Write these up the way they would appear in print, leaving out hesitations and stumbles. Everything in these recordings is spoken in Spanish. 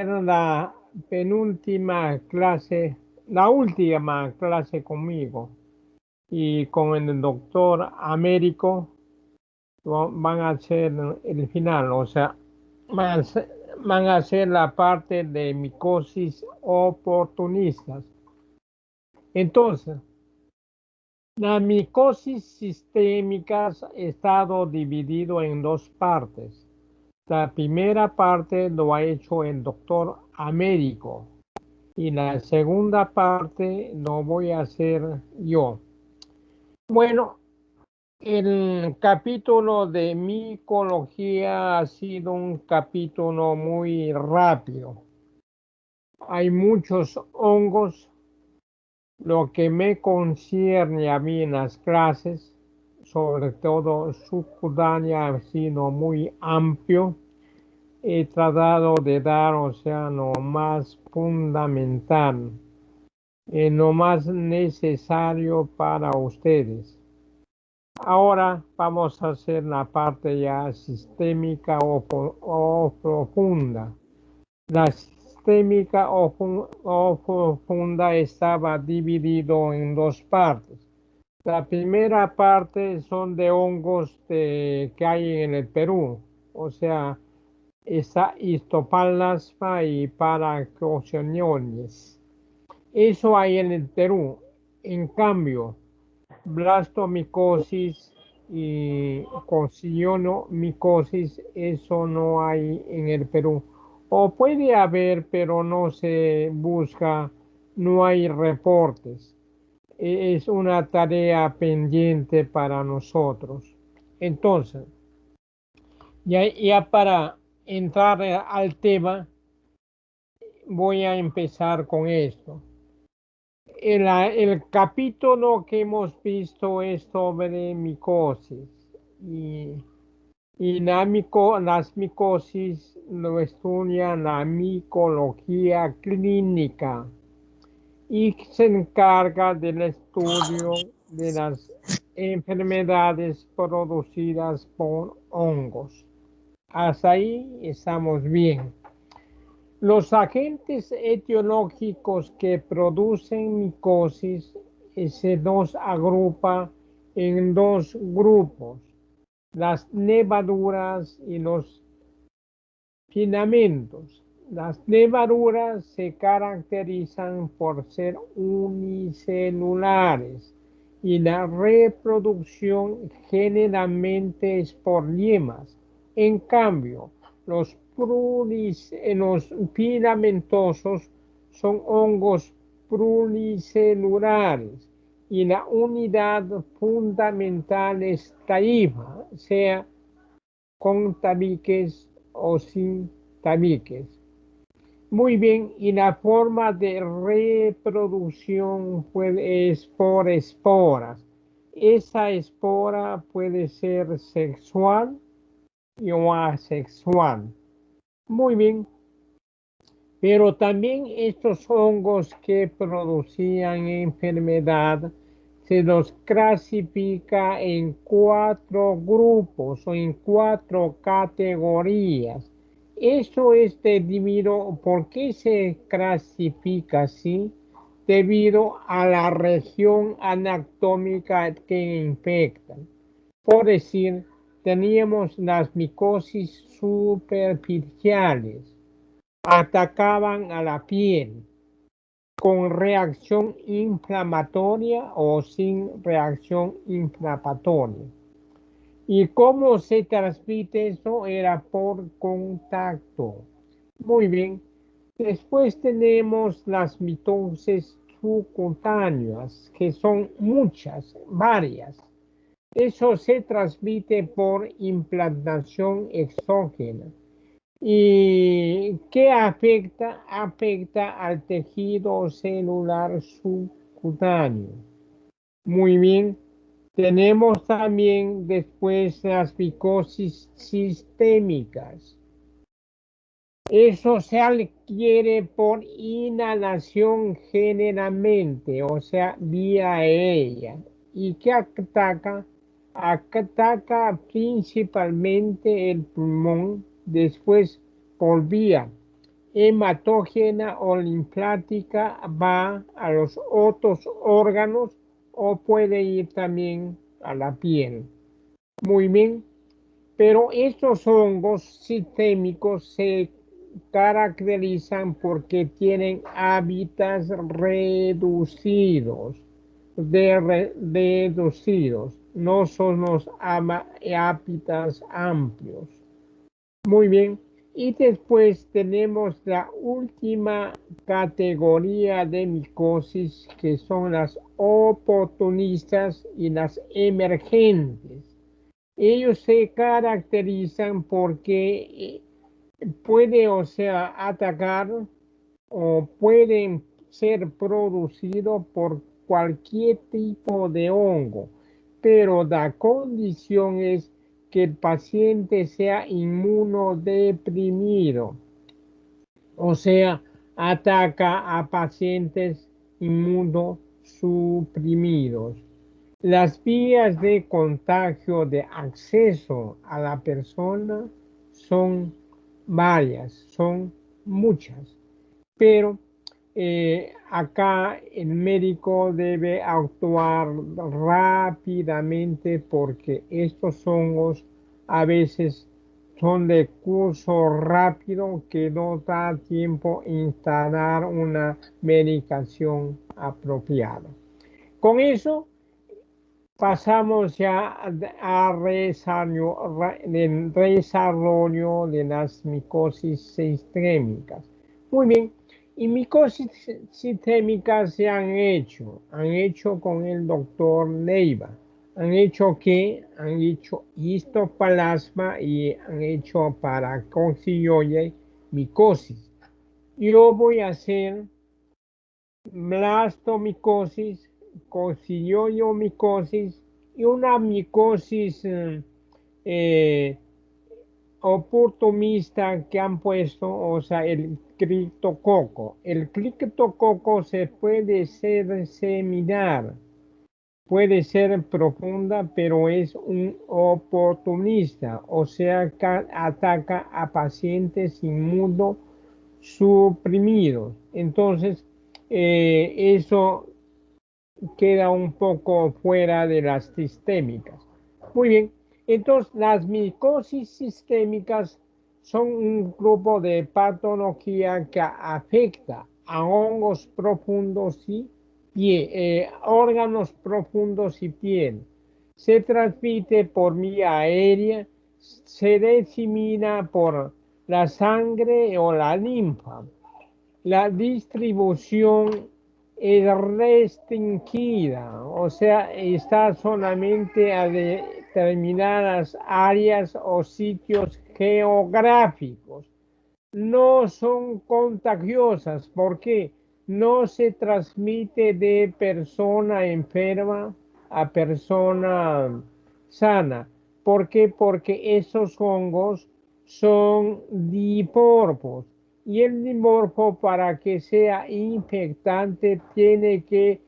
la penúltima clase, la última clase conmigo y con el doctor Américo van a hacer el final, o sea, van a hacer, van a hacer la parte de micosis oportunistas. Entonces, la micosis sistémica ha estado dividido en dos partes. La primera parte lo ha hecho el doctor Américo y la segunda parte lo voy a hacer yo. Bueno, el capítulo de micología ha sido un capítulo muy rápido. Hay muchos hongos. Lo que me concierne a mí en las clases, sobre todo subcutánea, ha sido muy amplio. He tratado de dar, o sea, lo más fundamental, lo más necesario para ustedes. Ahora vamos a hacer la parte ya sistémica o profunda. La sistémica o profunda estaba dividido en dos partes. La primera parte son de hongos que hay en el Perú, o sea, está Histoplasma y Paracosioniones. Eso hay en el Perú. En cambio, blastomicosis y cocionomicosis, eso no hay en el Perú. O puede haber, pero no se busca, no hay reportes. Es una tarea pendiente para nosotros. Entonces, ya para entrar al tema, voy a empezar con esto. El capítulo que hemos visto es sobre micosis y, las micosis lo estudia la micología clínica y se encarga del estudio de las enfermedades producidas por hongos. Hasta ahí estamos bien. Los agentes etiológicos que producen micosis se nos agrupa en dos grupos, las levaduras y los filamentos. Las levaduras se caracterizan por ser unicelulares y la reproducción generalmente es por yemas. En cambio, los filamentosos son hongos pluricelulares y la unidad fundamental es taifa, sea con tabiques o sin tabiques. Muy bien, y la forma de reproducción es por esporas. Esa espora puede ser sexual o asexual. Muy bien, pero también estos hongos que producían enfermedad se los clasifica en cuatro grupos o en cuatro categorías. Eso es debido, ¿por qué se clasifica así? Debido a la región anatómica que infectan. Por decir, teníamos las micosis superficiales, atacaban a la piel con reacción inflamatoria o sin reacción inflamatoria. ¿Y cómo se transmite eso? Era por contacto. Muy bien. Después tenemos las mitosis subcutáneas, que son muchas, varias. Eso se transmite por implantación exógena. ¿Y qué afecta? Afecta al tejido celular subcutáneo. Muy bien. Tenemos también después las micosis sistémicas. Eso se adquiere por inhalación generalmente, o sea, vía aérea. ¿Y qué ataca? Ataca principalmente el pulmón, después por vía hematógena o linfática va a los otros órganos o puede ir también a la piel. Muy bien, pero estos hongos sistémicos se caracterizan porque tienen hábitats reducidos, no son los hábitats amplios. Muy bien. Y después tenemos la última categoría de micosis, que son las oportunistas y las emergentes. Ellos se caracterizan porque puede, o sea, atacar o pueden ser producidos por cualquier tipo de hongo, pero la condición es que el paciente sea inmunodeprimido, o sea, ataca a pacientes inmunosuprimidos. Las vías de contagio de acceso a la persona son varias, son muchas, pero acá el médico debe actuar rápidamente porque estos hongos a veces son de curso rápido que no da tiempo instalar una medicación apropiada. Con eso pasamos ya del desarrollo de las micosis sistémicas. Muy bien, y micosis sistémicas se han hecho con el doctor Leiva. Han hecho histoplasma y han hecho para coccidioide micosis. Yo voy a hacer blastomicosis, coccidioidomicosis y una micosis eh, oportunista que han puesto, o sea, el criptococo. El criptococo se puede ser seminar, puede ser profunda, pero es un oportunista, o sea, que ataca a pacientes inmunosuprimidos. Entonces, eso queda un poco fuera de las sistémicas. Muy bien, entonces las micosis sistémicas son un grupo de patología que afecta a hongos profundos y órganos profundos y piel. Se transmite por vía aérea, se disemina por la sangre o la linfa. La distribución es restringida, o sea, está solamente a determinadas áreas o sitios geográficos. No son contagiosas porque no se transmite de persona enferma a persona sana. ¿Por qué? Porque esos hongos son dimorfos y el dimorfo, para que sea infectante, tiene que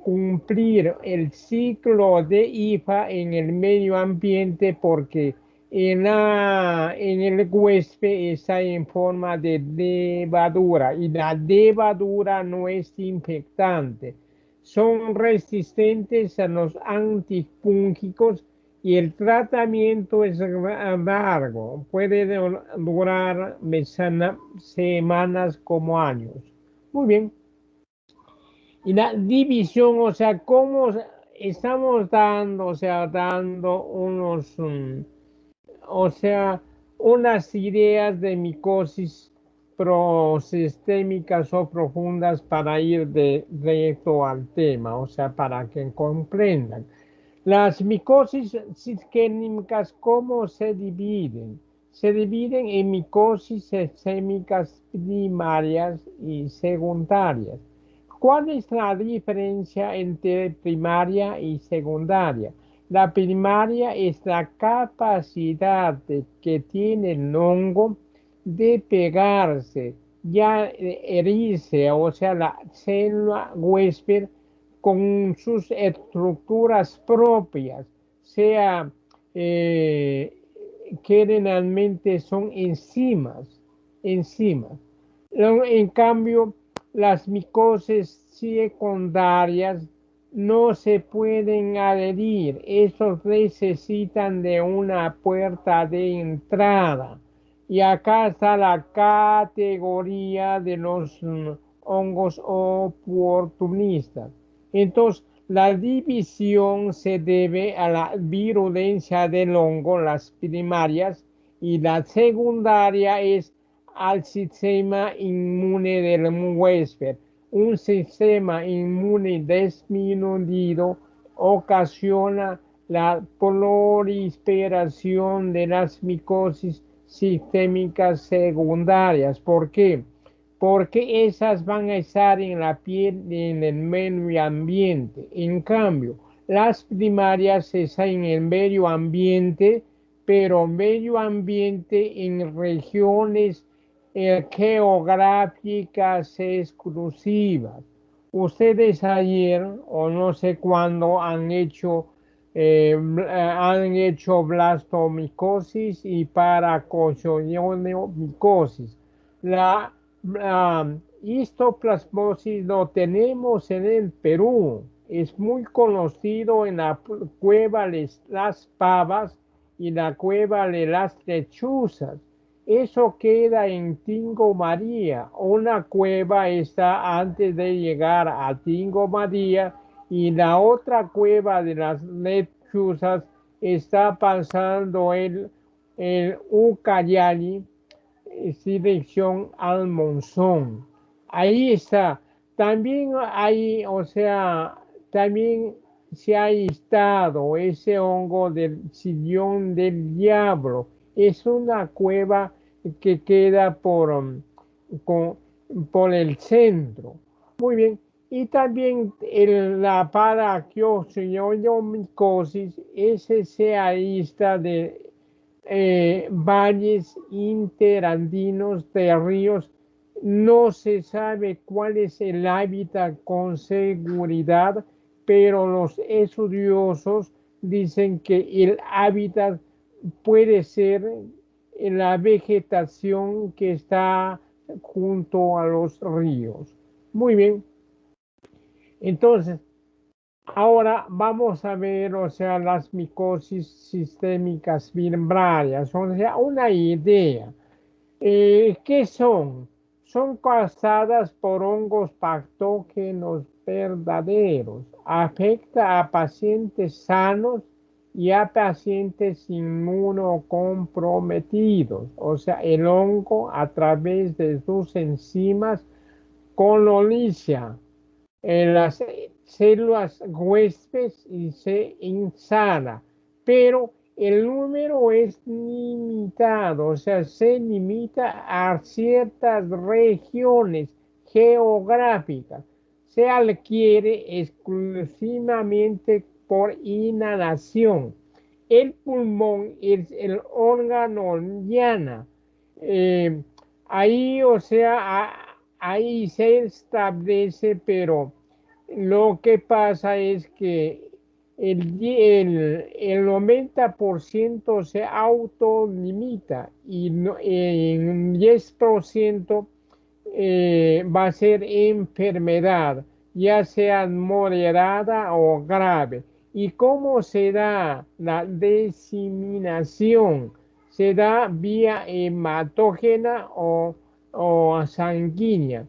cumplir el ciclo de IFA en el medio ambiente, porque en el huésped está en forma de levadura y la levadura no es infectante. Son resistentes a los antifúngicos y el tratamiento es largo, puede durar semanas como años. Muy bien. Y la división, o sea, cómo estamos dando, o sea, dando unos, o sea, unas ideas de micosis prosistémicas o profundas para ir directo al tema, o sea, para que comprendan. Las micosis sistémicas, ¿cómo se dividen? Se dividen en micosis sistémicas primarias y secundarias. ¿Cuál es la diferencia entre primaria y secundaria? La primaria es la capacidad que tiene el hongo de pegarse, ya herirse, o sea, la célula huésped con sus estructuras propias, sea que generalmente son enzimas. En cambio, las micosis secundarias no se pueden adherir. Estos necesitan de una puerta de entrada. Y acá está la categoría de los hongos oportunistas. Entonces, la división se debe a la virulencia del hongo, las primarias, y la secundaria es al sistema inmune del huésped. Un sistema inmune disminuido ocasiona la proliferación de las micosis sistémicas secundarias. ¿Por qué? Porque esas van a estar en la piel y en el medio ambiente. En cambio, las primarias están en el medio ambiente, pero medio ambiente en regiones geográficas exclusivas. Ustedes ayer o no sé cuándo han hecho blastomicosis y paracosioniomicosis. La histoplasmosis lo tenemos en el Perú. Es muy conocido en la cueva de las Pavas y la cueva de las Lechuzas. Eso queda en Tingo María. Una cueva está antes de llegar a Tingo María y la otra cueva de las Lechuzas está pasando el Ucayali, dirección al Monzón. Ahí está. También hay, o sea, también se ha listado ese hongo del sillón del diablo. Es una cueva que queda con- por el centro. Muy bien. Y también la paraquiosiomicosis, ese se alista de valles interandinos de ríos. No se sabe cuál es el hábitat con seguridad, pero los estudiosos dicen que el hábitat puede ser en la vegetación que está junto a los ríos. Muy bien, entonces ahora vamos a ver, o sea, las micosis sistémicas membrarias, o sea, una idea. ¿Qué son? Son causadas por hongos patógenos verdaderos. Afecta a pacientes sanos y a pacientes inmunocomprometidos. O sea, el hongo a través de sus enzimas coloniza en las células huéspedes y se insala, pero el número es limitado, o sea, se limita a ciertas regiones geográficas. Se adquiere exclusivamente por inhalación. El pulmón es el órgano llana. Eh, Ahí, o sea, ahí se establece, pero lo que pasa es que el 90% se autolimita y en un 10% va a ser enfermedad, ya sea moderada o grave. ¿Y cómo se da la diseminación? Se da vía hematógena o sanguínea.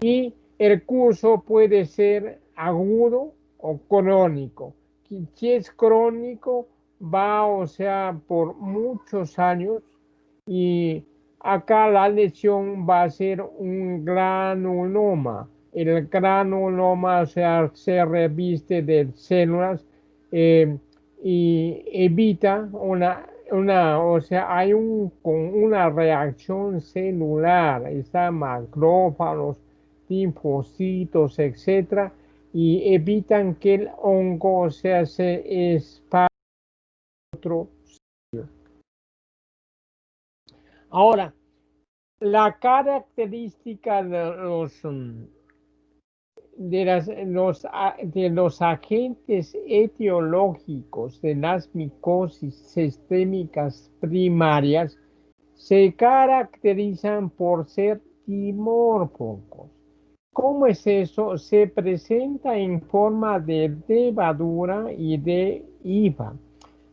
Y el curso puede ser agudo o crónico. Si es crónico, va, o sea, por muchos años y acá la lesión va a ser un granuloma. El granuloma, o sea, se reviste de células eh, y evita o sea, hay con una reacción celular, está macrófagos, linfocitos, etcétera, y evitan que el hongo, o sea, se expanda a otro. Ahora, la característica de los agentes etiológicos de las micosis sistémicas primarias se caracterizan por ser dimórficos. ¿Cómo es eso? Se presenta en forma de levadura y de hifa.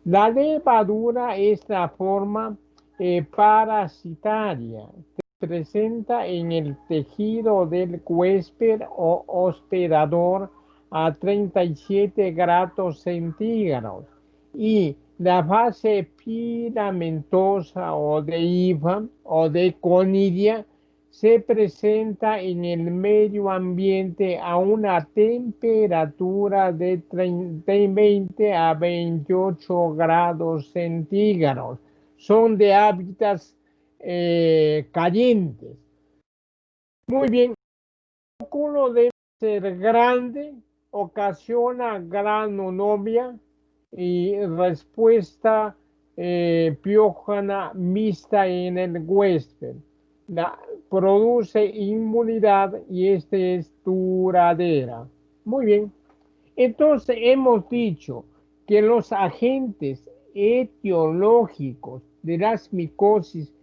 La levadura es la forma parasitaria. Se presenta en el tejido del huésped o hospedador a 37 grados centígrados. Y la fase filamentosa o de hifa o de conidia se presenta en el medio ambiente a una temperatura de 20 a 28 grados centígrados. Son de hábitats calientes. Muy bien, el óculo debe ser grande, ocasiona granulomas y respuesta piógena mixta en el huésped. La, produce inmunidad y este es duradera. Muy bien. Entonces hemos dicho que los agentes etiológicos de las micosis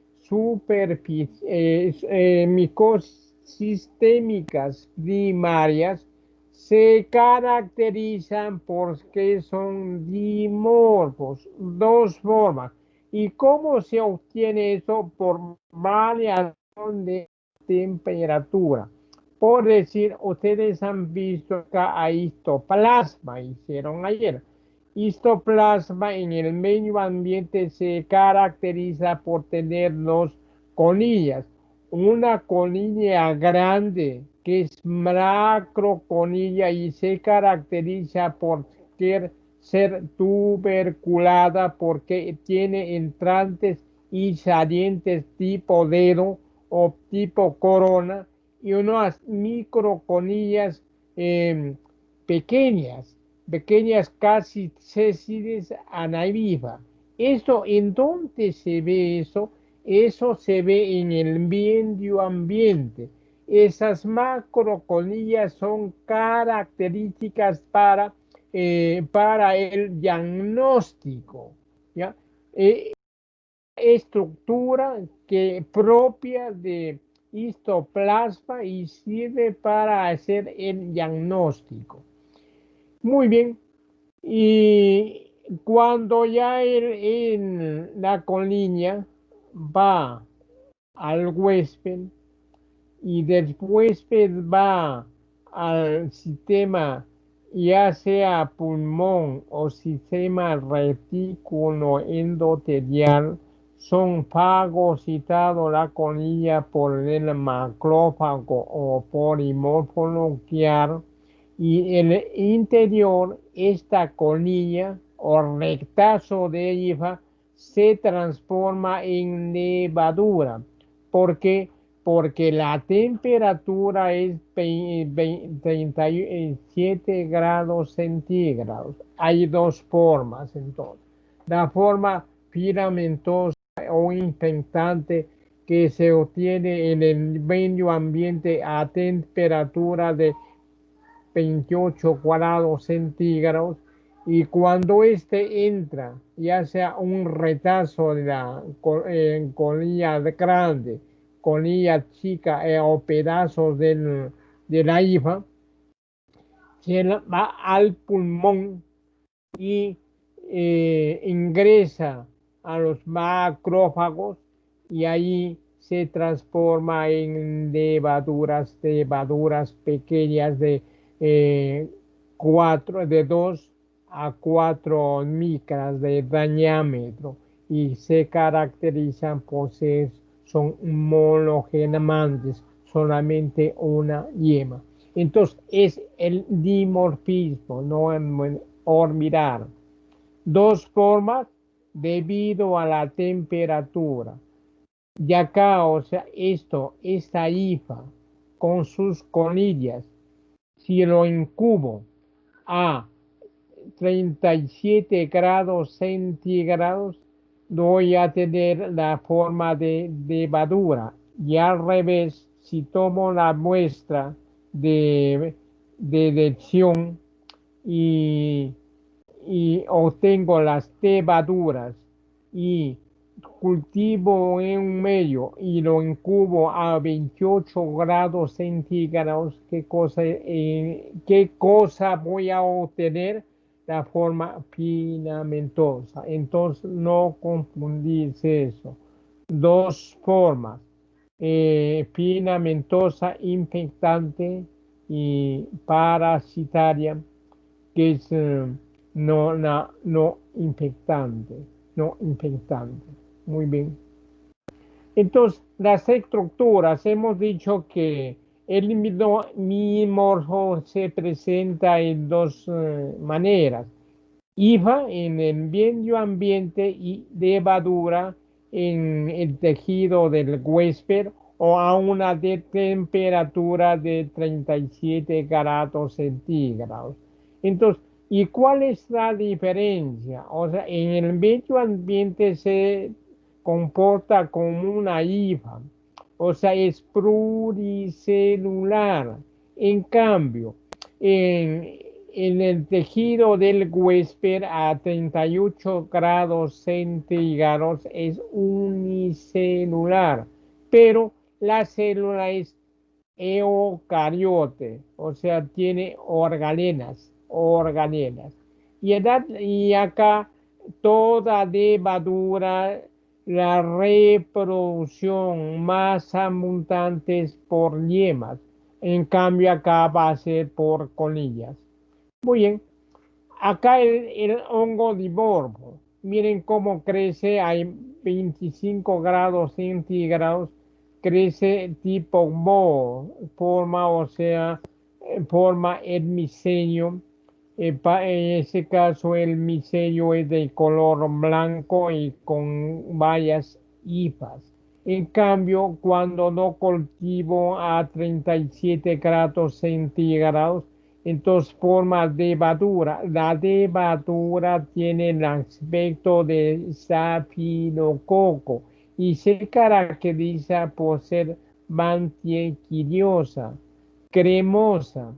micosis sistémicas primarias se caracterizan porque son dimorfos, dos formas. ¿Y cómo se obtiene eso? Por variación de temperatura. Por decir, ustedes han visto acá a histoplasma, hicieron ayer. Histoplasma en el medio ambiente se caracteriza por tener dos colillas. Una colilla grande que es macrocolilla y se caracteriza por ser tuberculada porque tiene entrantes y salientes tipo dedo o tipo corona y unas microconillas eh, pequeñas, pequeñas casi sésiles anaviva. ¿Eso en dónde se ve eso? Eso se ve en el medio ambiente. Esas macroconillas son características para el diagnóstico, ¿ya? Eh, estructura que propia de histoplasma y sirve para hacer el diagnóstico. Muy bien. Y cuando ya la colilla va al huésped y del huésped va al sistema, ya sea pulmón o sistema retículo endotelial, son fagocitados la colilla por el macrófago o polimorfo nuclear y en el interior esta colilla o rectazo de hifa se transforma en levadura. ¿Por qué? Porque la temperatura es 37 grados centígrados. Hay dos formas entonces. La forma filamentosa o infectante que se obtiene en el medio ambiente a temperatura de 28 grados centígrados y cuando éste entra, ya sea un retazo de la colilla grande, colilla chica o pedazos de la hifa, se va al pulmón y ingresa a los macrófagos y ahí se transforma en levaduras pequeñas de, de 2 a 4 micras de diámetro y se caracterizan por ser, son monogenemantes, solamente una yema. Entonces es el dimorfismo, no en olvidar. Dos formas debido a la temperatura. Y acá, o sea, esta hifa con sus colillas, si lo incubo a 37 grados centígrados, voy a tener la forma de levadura. Y al revés, si tomo la muestra de detección y obtengo las levaduras y cultivo en un medio y lo incubo a 28 grados centígrados, ¿qué cosa voy a obtener? La forma filamentosa. Entonces, no confundirse eso. Dos formas, filamentosa infectante y parasitaria, que es no infectante, no infectante. Muy bien. Entonces, las estructuras, hemos dicho que el dimorfo se presenta en dos maneras: IVA en el medio ambiente y levadura en el tejido del huésped o a una temperatura de 37 grados centígrados. Entonces, ¿y cuál es la diferencia? O sea, en el medio ambiente se comporta como una IVA, o sea, es pluricelular. En cambio, en, en el tejido del huésped a 38 grados centígrados es unicelular, pero la célula es eucariote, o sea, tiene organelas. Y acá toda levadura, la reproducción más abundante es por yemas. En cambio, acá va a ser por colillas. Muy bien. Acá el hongo dimorfo. Miren cómo crece a 25 grados centígrados. Crece tipo moho, forma, o sea, forma el micelio. En ese caso, el micelio es de color blanco y con varias hipas. En cambio, cuando no cultivo a 37 grados centígrados, entonces forma levadura. La levadura tiene el aspecto de zafilococo y se caracteriza por ser mantequillosa, cremosa.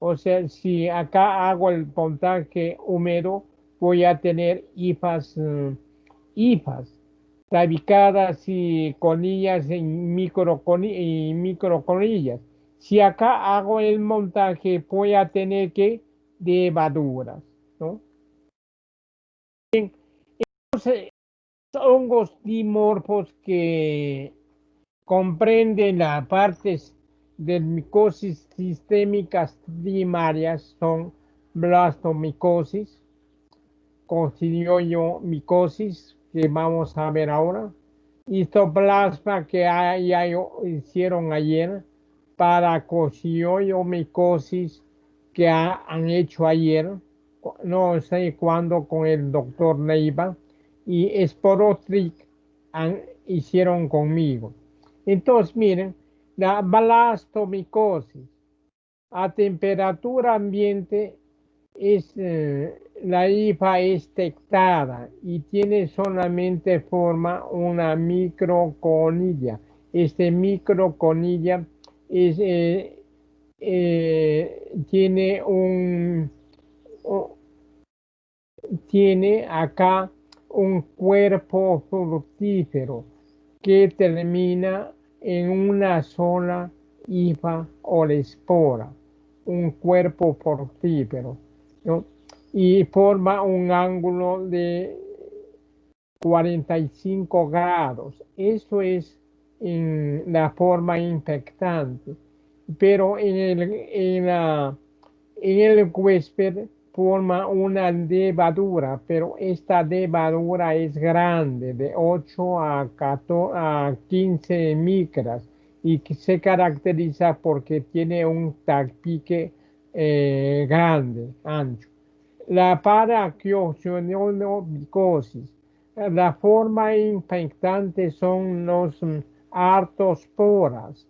O sea, si acá hago el puntaje húmedo, voy a tener hifas tabicadas y colillas en y microcolillas. Si acá hago el montaje, voy a tener que levaduras, ¿no? Entonces, hongos dimorfos que comprenden las partes de micosis sistémicas primarias son blastomicosis, coccidioidomicosis, que vamos a ver ahora, histoplasma que hicieron ayer, paracoccidioidomicosis que han hecho ayer, no sé cuándo con el doctor Neiva, y Sporotric hicieron conmigo. Entonces, miren, la blastomicosis a temperatura ambiente la hifa es tectada y tiene solamente forma una microconilla. Este microconilla es, tiene tiene acá un cuerpo fructífero que termina en una sola hifa o espora, un cuerpo fructífero, ¿no? Y forma un ángulo de 45 grados. Eso es en la forma infectante. Pero en el huésped forma una levadura, pero esta levadura es grande, de 8 a 14, a 15 micras, y que se caracteriza porque tiene un tapique grande, ancho. La paraquiosionomicosis. La forma infectante son los artrosporas.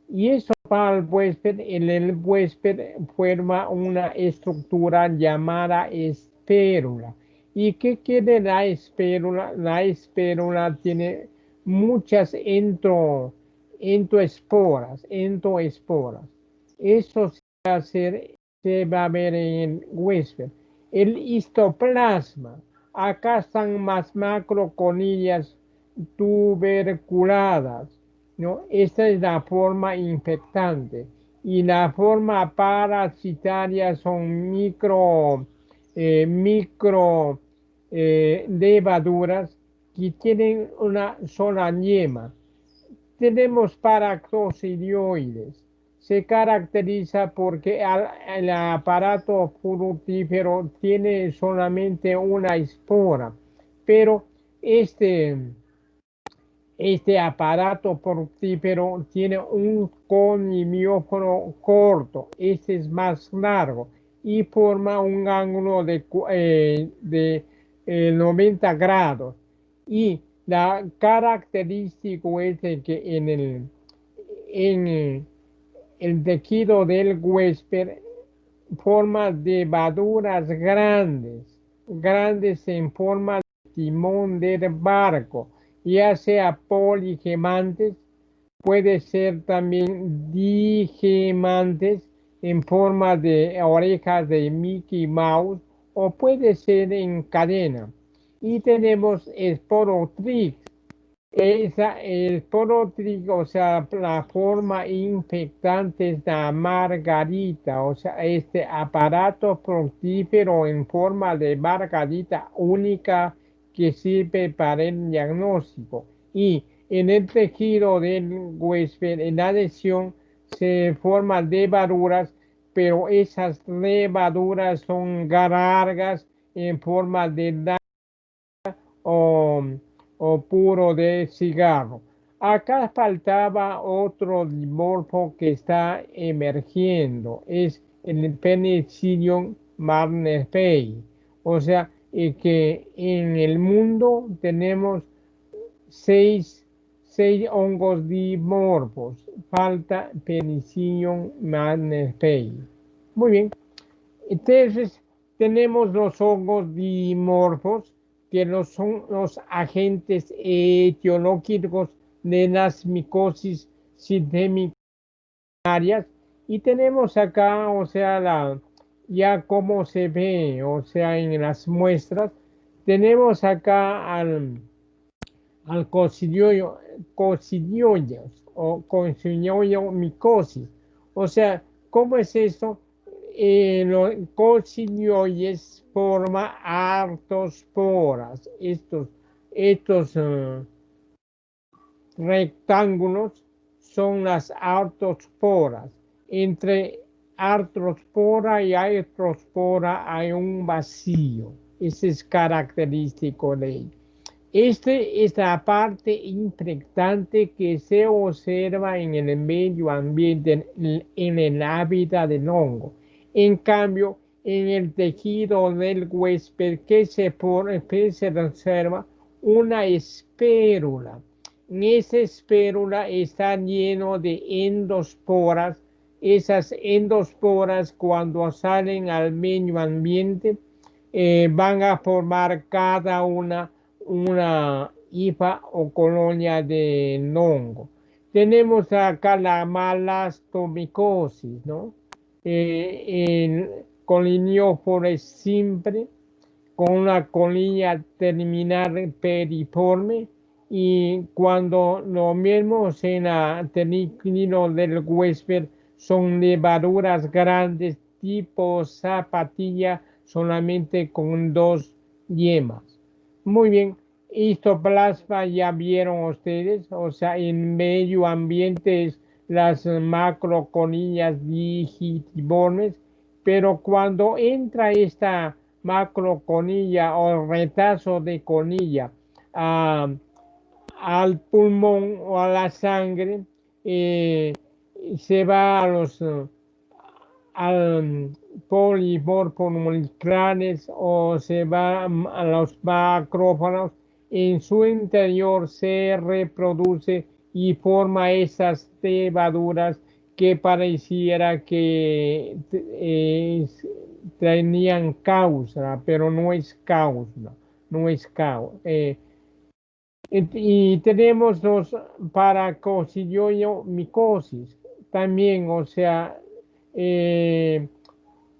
Y eso para el huésped, el huésped forma una estructura llamada espérula. ¿Y qué quiere la espérula? La espérula tiene muchas entoesporas. Eso se va a ver en el huésped. El histoplasma. acá están más macroconillas tuberculadas, ¿no? Esta es la forma infectante. Y la forma parasitaria son micro levaduras que tienen una sola yema. Tenemos paractosidioides. Se caracteriza porque el aparato fructífero tiene solamente una espora, pero este, este aparato fructífero tiene un conimióforo corto, este es más largo y forma un ángulo de 90 grados. Y la característico es de que en el tejido del huésped forma levaduras grandes, grandes en forma de timón del barco, ya sea poligemantes, puede ser también digemantes en forma de orejas de Mickey Mouse o puede ser en cadena. Y tenemos Sporotrix, el porotrigo, o sea, la forma infectante es la margarita, o sea, este aparato fructífero en forma de margarita única que sirve para el diagnóstico. Y en el tejido del huésped, en la lesión, se forman levaduras, pero esas levaduras son largas en forma de o, o puro de cigarro. Acá faltaba otro dimorfo que está emergiendo, es el Penicillium marnefei. O sea, que en el mundo tenemos seis, seis hongos dimorfos. Falta Penicillium marnefei. Muy bien. Entonces, tenemos los hongos dimorfos, que son los agentes etiológicos de las micosis sistémicas, y tenemos acá, o sea, ya como se ve, o sea, en las muestras, tenemos acá al cocidioides o cocidioides micosis. O sea, ¿cómo es esto? Los cocidioides forma artosporas. Estos rectángulos son las artosporas. Entre artrospora y artrospora hay un vacío. Ese es característico de ello. Este es la parte impactante que se observa en el medio ambiente, en el hábitat del hongo. En cambio, en el tejido del huésped que se observa una espérula. En esa espérula está lleno de endosporas. Esas endosporas, cuando salen al medio ambiente, van a formar cada una hifa o colonia de hongo. Tenemos acá la malastomicosis, ¿no? El colinióforo es simple, con una colilla terminal periforme, y cuando lo vemos en la teniculino del huésped son levaduras grandes tipo zapatilla solamente con dos yemas. Muy bien, histoplasma ya vieron ustedes, o sea, en medio ambiente es las macroconillas digitiformes, pero cuando entra esta macroconilla o retazo de conilla a, al pulmón o a la sangre, eh, se va al moleculares o se va a los macrófagos. En su interior se reproduce y forma esas levaduras que pareciera que tenían causa, pero no es causa, no es causa. Y tenemos los paracoccidioides micosis también, o sea, eh,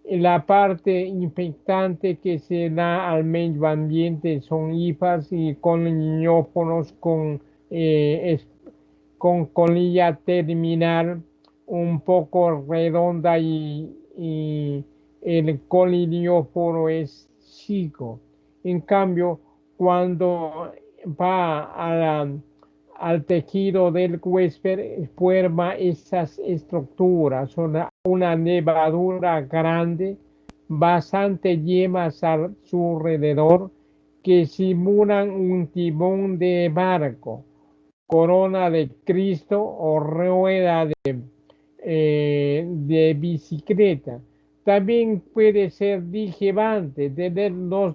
La parte infectante que se da al medio ambiente son hifas y coloniófonos con colilla terminal un poco redonda y el colinióforo es chico. En cambio, cuando va al tejido del huésped, forma esas estructuras, una nervadura grande, bastante yemas a su alrededor que simulan un timón de barco, corona de Cristo o rueda de bicicleta. También puede ser digevante, tener dos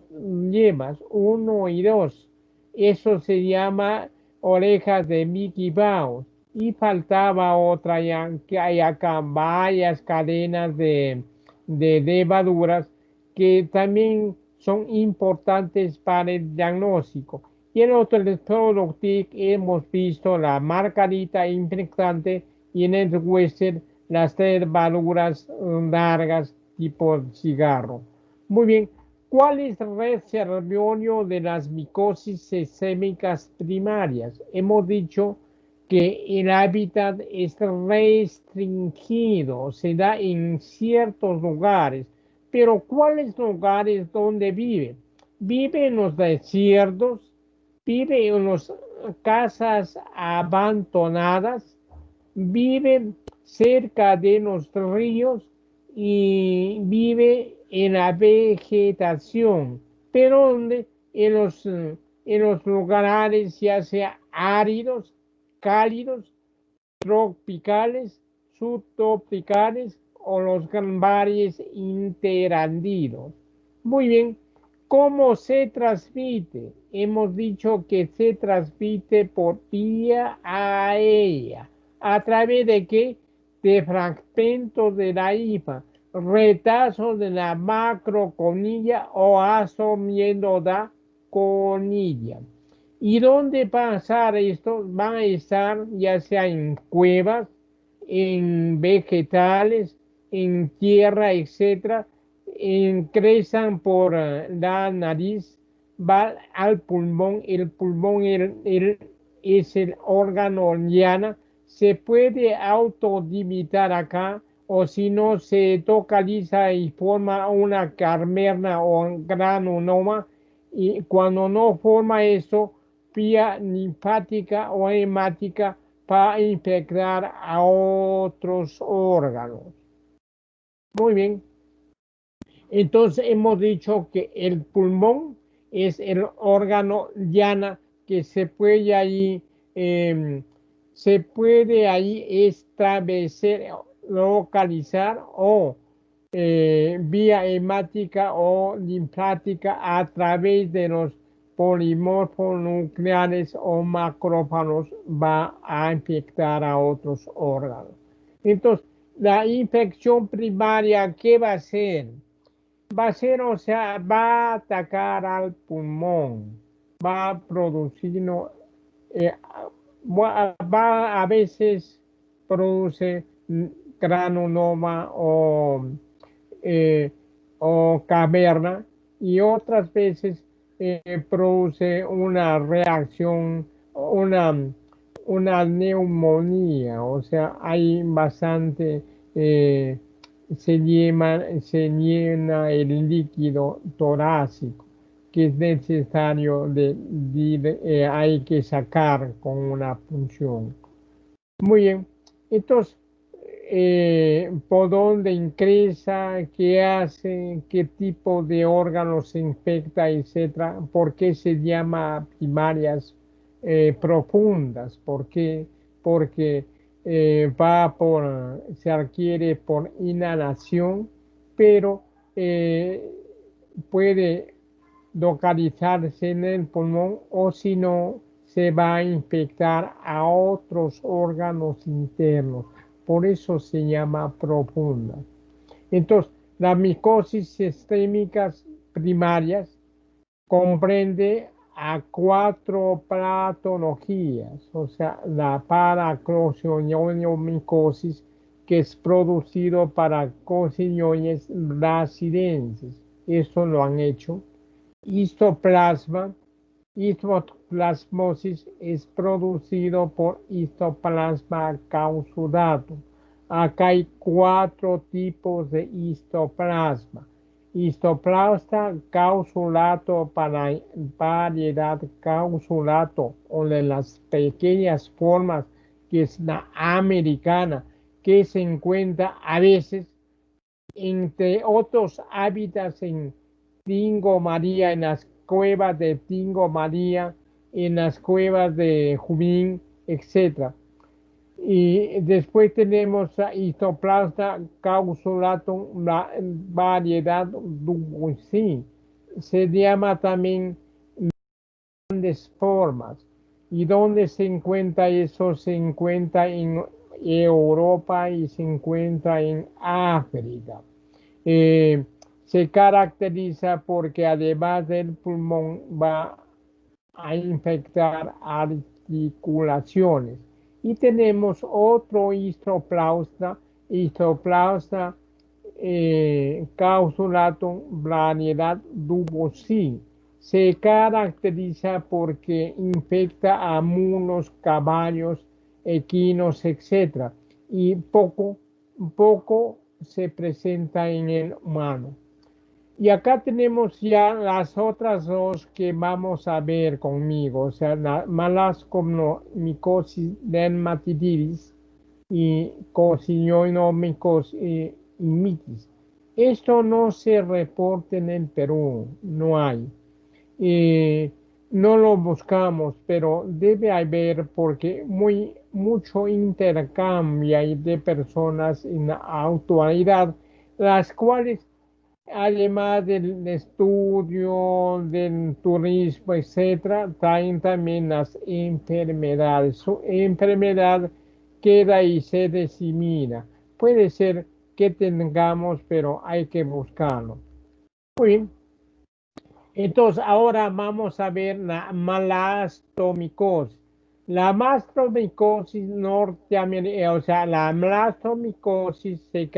yemas, uno y dos. Eso se llama orejas de Mickey Mouse. Y faltaba otra, ya que hay acá varias cadenas de levaduras que también son importantes para el diagnóstico. Y en otro electrodotic hemos visto la margarita infectante y en el western las nervaduras largas tipo cigarro. Muy bien, ¿cuál es el reservorio de las micosis sistémicas primarias? Hemos dicho que el hábitat es restringido, se da en ciertos lugares, pero ¿cuáles lugares donde vive? Vive en los desiertos, vive en las casas abandonadas, vive cerca de los ríos y vive en la vegetación, pero donde en los lugares ya sea áridos, cálidos, tropicales, subtropicales o los mares interandinos. Muy bien, ¿cómo se transmite? Hemos dicho que se transmite por vía aérea. ¿A través de qué? De fragmentos de la hifa, retazos de la macroconilla o asumiendo la conilla. ¿Y dónde va a estar esto? Van a estar ya sea en cuevas, en vegetales, en tierra, etcétera, ingresan por la nariz, va al pulmón, el pulmón es el órgano llana, se puede autodimitar acá, o si no se localiza y forma una carmerna o un granuloma, y cuando no forma eso, vía linfática o hemática para infectar a otros órganos. Muy bien. Entonces hemos dicho que el pulmón es el órgano llana que eh, se puede ahí establecer, localizar o vía hemática o linfática a través de los polimorfos nucleares o macrófagos va a infectar a otros órganos. Entonces, la infección primaria, ¿qué va a ser? Va a ser, o sea, va a atacar al pulmón, va a producir, no, eh, va a veces produce granuloma eh, o caverna y otras veces produce una reacción, una neumonía, o sea, hay bastante, eh, se llena el líquido torácico que es necesario hay que sacar con una punción. Muy bien, entonces, ¿por dónde ingresa? ¿Qué hace? ¿Qué tipo de órganos se infecta, etcétera? ¿Por qué se llama primarias profundas? ¿Por qué? Porque se adquiere por inhalación, pero eh, puede localizarse en el pulmón o si no, se va a infectar a otros órganos internos. Por eso se llama profunda. Entonces, las micosis sistémicas primarias comprende a cuatro patologías, o sea, la paraclosioniomicosis, que es producido para cochiniones brasileños. Esto lo han hecho. Histoplasma. Histoplasmosis es producido por histoplasma causulatum. Acá hay cuatro tipos de histoplasma. Histoplasma causulato para variedad causulato o de las pequeñas formas que es la americana que se encuentra a veces entre otros hábitats en Tingo María, en las cuevas de Tingo María, en las cuevas de Jubín, etc. Y después tenemos a Histoplasma causulatum, la variedad Dubusin. Se llama también grandes formas. ¿Y dónde se encuentra eso? Se encuentra en Europa y se encuentra en África. Eh, Se caracteriza porque además del pulmón va a infectar articulaciones. Y tenemos otro histoplasma causulatum variedad dubosin. Se caracteriza porque infecta a mulos, caballos, equinos, etc. Y poco se presenta en el humano. Y acá tenemos ya las otras dos que vamos a ver conmigo, o sea, la malascomicosis dermatitis y cocciniomicosis mitis. Esto no se reporta en el Perú, no hay. Eh, no lo buscamos, pero debe haber porque mucho intercambio hay de personas en la actualidad, las cuales además del estudio, del turismo, etcétera, traen también las enfermedades. Su enfermedad queda y se disemina. Puede ser que tengamos, pero hay que buscarlo. Muy bien. Entonces, ahora vamos a ver la malastomicosis. La mastomicosis norteamericana, o sea, la malastomicosis se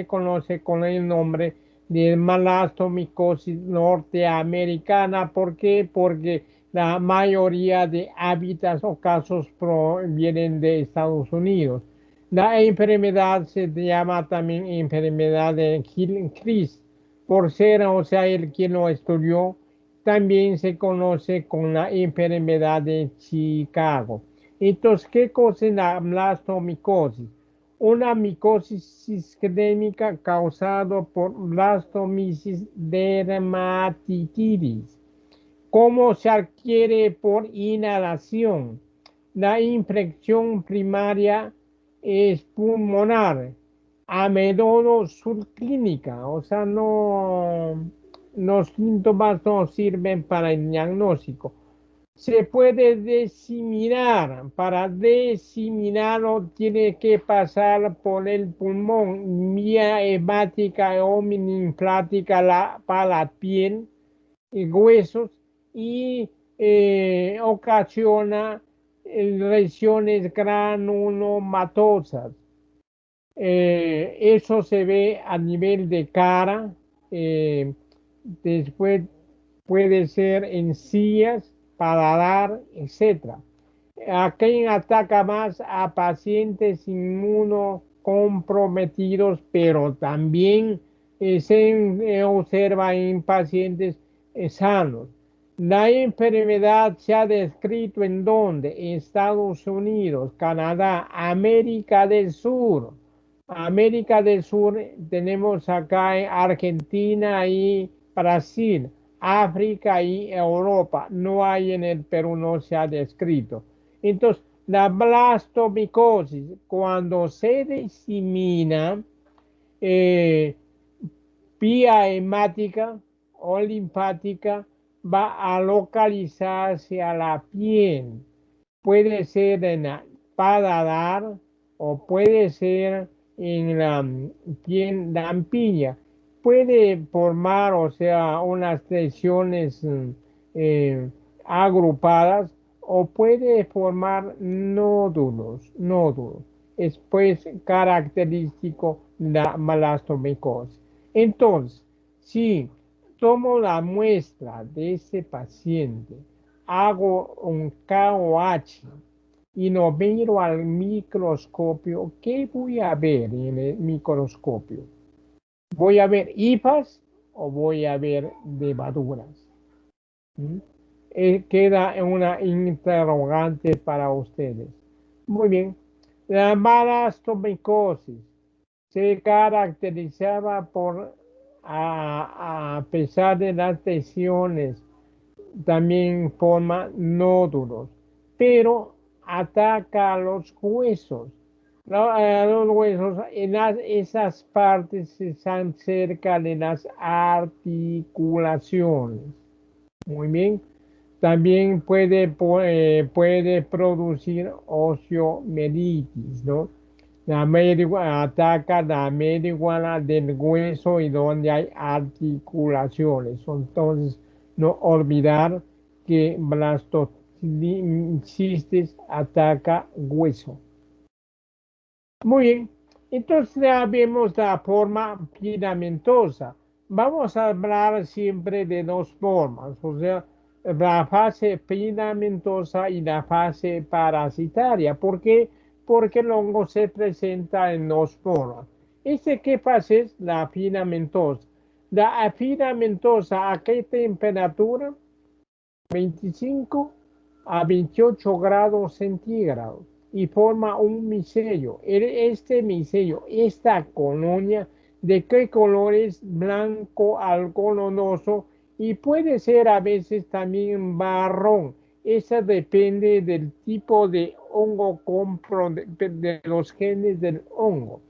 conoce con el nombre de malastomicosis norteamericana. ¿Por qué? Porque la mayoría de hábitats o casos vienen de Estados Unidos. La enfermedad se llama también enfermedad de Gilchrist por ser, o sea, el quien lo estudió, también se conoce con la enfermedad de Chicago. Entonces, ¿qué cosa es la blastomicosis? Una micosis sistémica causada por Blastomyces dermatitis. ¿Cómo se adquiere por inhalación? La infección primaria es pulmonar, a menudo subclínica, o sea, no, los síntomas no sirven para el diagnóstico. Se puede diseminar, para diseminarlo tiene que pasar por el pulmón, vía hepática o linfática para la piel y huesos y ocasiona lesiones granulomatosas. Eso se ve a nivel de cara, eh, después puede ser encías, paladar, etc. ¿A quién ataca más? A pacientes inmunocomprometidos, pero también se observa en pacientes sanos. La enfermedad se ha descrito en donde? En Estados Unidos, Canadá, América del Sur. América del Sur tenemos acá en Argentina y Brasil, África y Europa. No hay en el Perú, no se ha descrito. Entonces, la blastomicosis, cuando se disemina eh, vía hemática o linfática, va a localizarse a la piel. Puede ser en la paladar o puede ser en la piel lampiña. Puede formar, o sea, unas lesiones eh, agrupadas o puede formar nódulos. es pues característico de la malastomicosis. Entonces, si tomo la muestra de ese paciente, hago un KOH y lo miro al microscopio, ¿qué voy a ver en el microscopio? ¿Voy a ver hifas o voy a ver levaduras? ¿Mm? Queda una interrogante para ustedes. Muy bien. La malastomicosis se caracterizaba por, a pesar de las lesiones, también forma nódulos, pero ataca a los huesos. A los huesos, esas partes están cerca de las articulaciones. Muy bien. También puede producir osteomelitis, ¿no? Ataca la médula del hueso y donde hay articulaciones. Entonces, no olvidar que blastocistis ataca hueso. Muy bien, entonces ya vemos la forma filamentosa. Vamos a hablar siempre de dos formas, o sea, la fase filamentosa y la fase parasitaria. ¿Por qué? Porque el hongo se presenta en dos formas. ¿Qué fase es la filamentosa? La filamentosa, ¿a qué temperatura? 25 a 28 grados centígrados y forma un micelio. Este micelio, esta colonia, ¿de qué color es? Blanco algodonoso y puede ser a veces también marrón. Esa depende del tipo de hongo de los genes del hongo.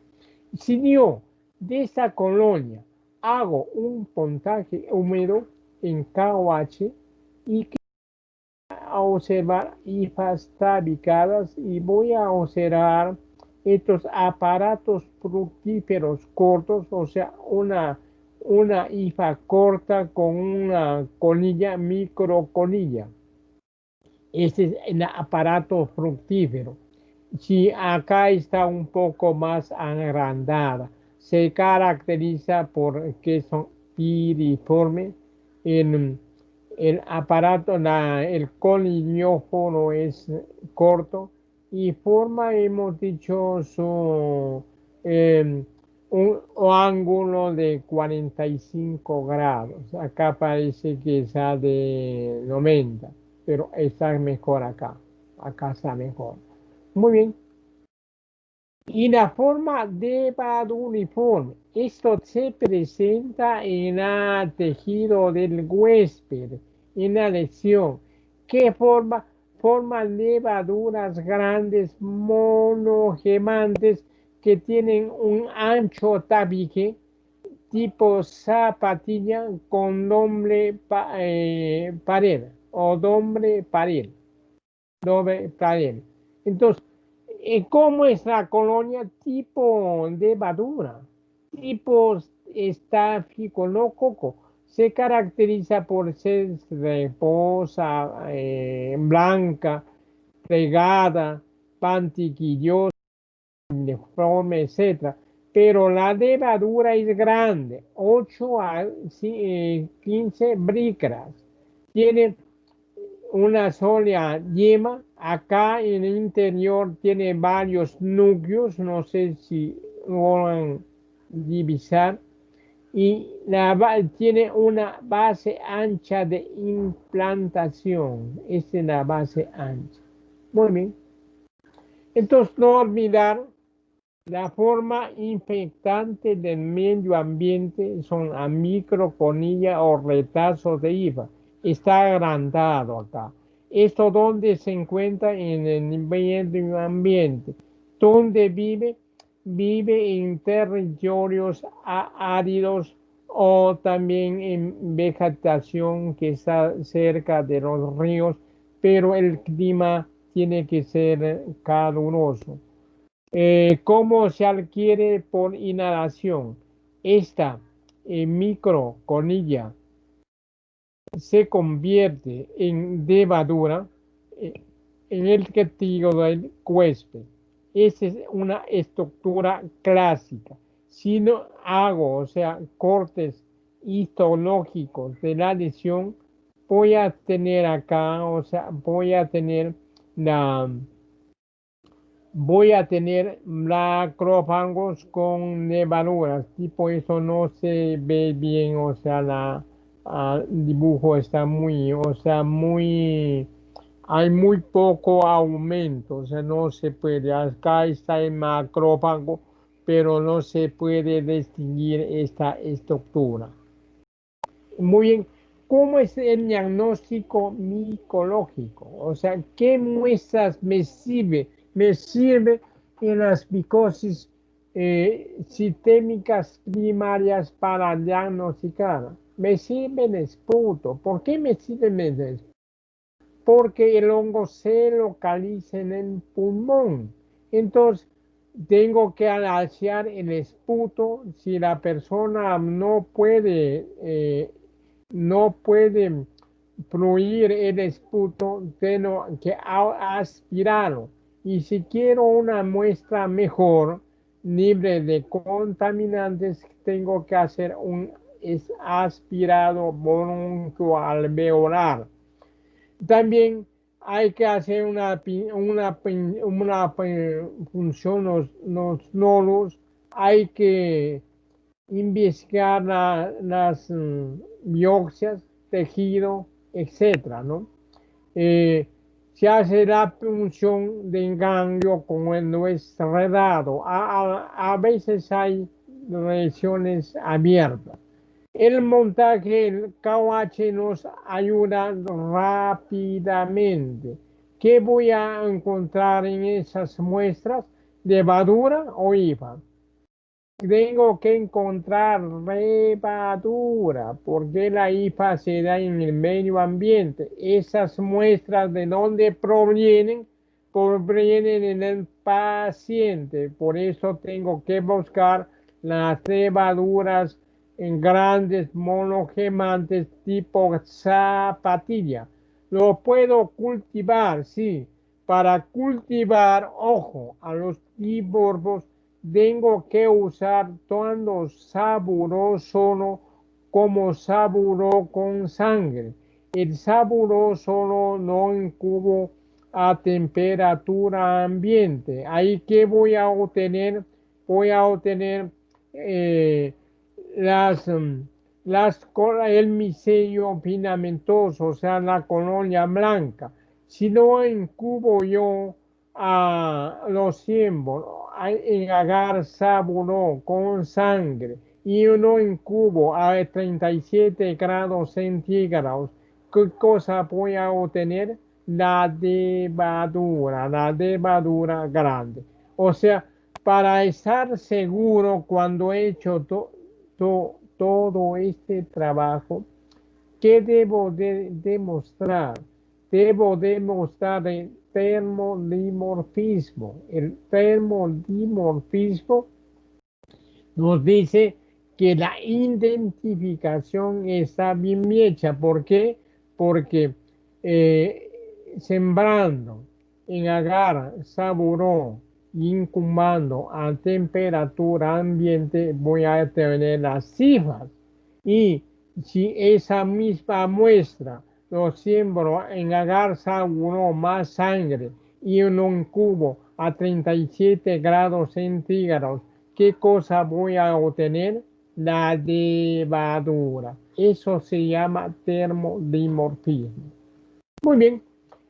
Si yo de esta colonia hago un puntaje húmedo en KOH y a observar hifas tabicadas y voy a observar estos aparatos fructíferos cortos, o sea, una hifa corta con una colilla, microcolilla. Este es el aparato fructífero. Si acá está un poco más agrandada, se caracteriza por que son piriformes. En el aparato, el colinióforo es corto y forma, hemos dicho, un ángulo de 45 grados. Acá parece que está de 90, pero está mejor acá. Acá está mejor. Muy bien. Y la forma de uniforme. Esto se presenta en el tejido del huésped, en la lesión. ¿Qué forma? Forma levaduras grandes, monogemantes, que tienen un ancho tabique tipo zapatilla con doble pared o doble pared. Entonces, ¿cómo es la colonia? Tipo levadura, tipo estafilococo. Se caracteriza por ser reposa, blanca, plegada, pantiquillosa, uniforme, etcétera. Pero la levadura es grande, 8 a 15 brícaras. Tiene una sola yema. Acá en el interior tiene varios núcleos, no sé si logran divisar, y tiene una base ancha de implantación. Esta es la base ancha. Muy bien. Entonces, no olvidar la forma infectante del medio ambiente son a microconilla o retazos de IVA. Está agrandado acá. Esto donde se encuentra en el medio ambiente. Donde vive, vive en territorios áridos o también en vegetación que está cerca de los ríos, pero el clima tiene que ser caluroso. ¿Cómo se adquiere por inhalación? Esta microconilla se convierte en levadura en el tejido del huésped. Esa es una estructura clásica. Si no hago, o sea, cortes histológicos de la lesión, voy a tener acá, o sea, la, voy a tener macrófagos con levaduras, tipo eso no se ve bien, o sea, el dibujo está muy, o sea, muy, hay muy poco aumento, o sea, no se puede, acá está el macrófago, pero no se puede distinguir esta estructura. Muy bien, ¿cómo es el diagnóstico micológico? O sea, ¿qué muestras me sirve? Me sirve en las micosis sistémicas primarias para diagnosticar. Me sirve el esputo. ¿Por qué me sirve el esputo? Porque el hongo se localiza en el pulmón. Entonces, tengo que analizar el esputo. Si la persona no puede fluir el esputo, tengo que aspirarlo. Y si quiero una muestra mejor, libre de contaminantes, tengo que hacer un aspirado broncoalveolar. También hay que hacer una función, los nódulos, hay que investigar las biopsias, tejido, etcétera, ¿no? Eh, Se hace la punción de ganglio cuando es redado. A veces hay lesiones abiertas. El montaje, el KOH nos ayuda rápidamente. ¿Qué voy a encontrar en esas muestras? ¿Levadura o IVA? Tengo que encontrar levadura, porque la IFA se da en el medio ambiente. Esas muestras de dónde provienen en el paciente. Por eso tengo que buscar las levaduras en grandes monogemantes tipo zapatilla. Lo puedo cultivar, sí. Para cultivar, ojo, a los bivalvos tengo que usar tanto saburoso como saburo con sangre. El saburoso no incubo a temperatura ambiente. Ahí que voy a obtener eh, las, el micelio filamentoso, o sea, la colonia blanca. Si no incubo yo lo siembro en agar sábado con sangre y uno incubo a 37 grados centígrados. ¿Qué cosa voy a obtener? La levadura grande. O sea, para estar seguro cuando he hecho todo este trabajo, ¿qué debo demostrar? Debo demostrar el termodimorfismo. El termodimorfismo nos dice que la identificación está bien hecha. ¿Por qué? Porque sembrando en agar, saburó, incubando a temperatura ambiente, voy a tener las cifras. Y si esa misma muestra lo siembro en agar, saburó más sangre y en un cubo a 37 grados centígrados, ¿qué cosa voy a obtener? La levadura. Eso se llama termodimorfismo. Muy bien.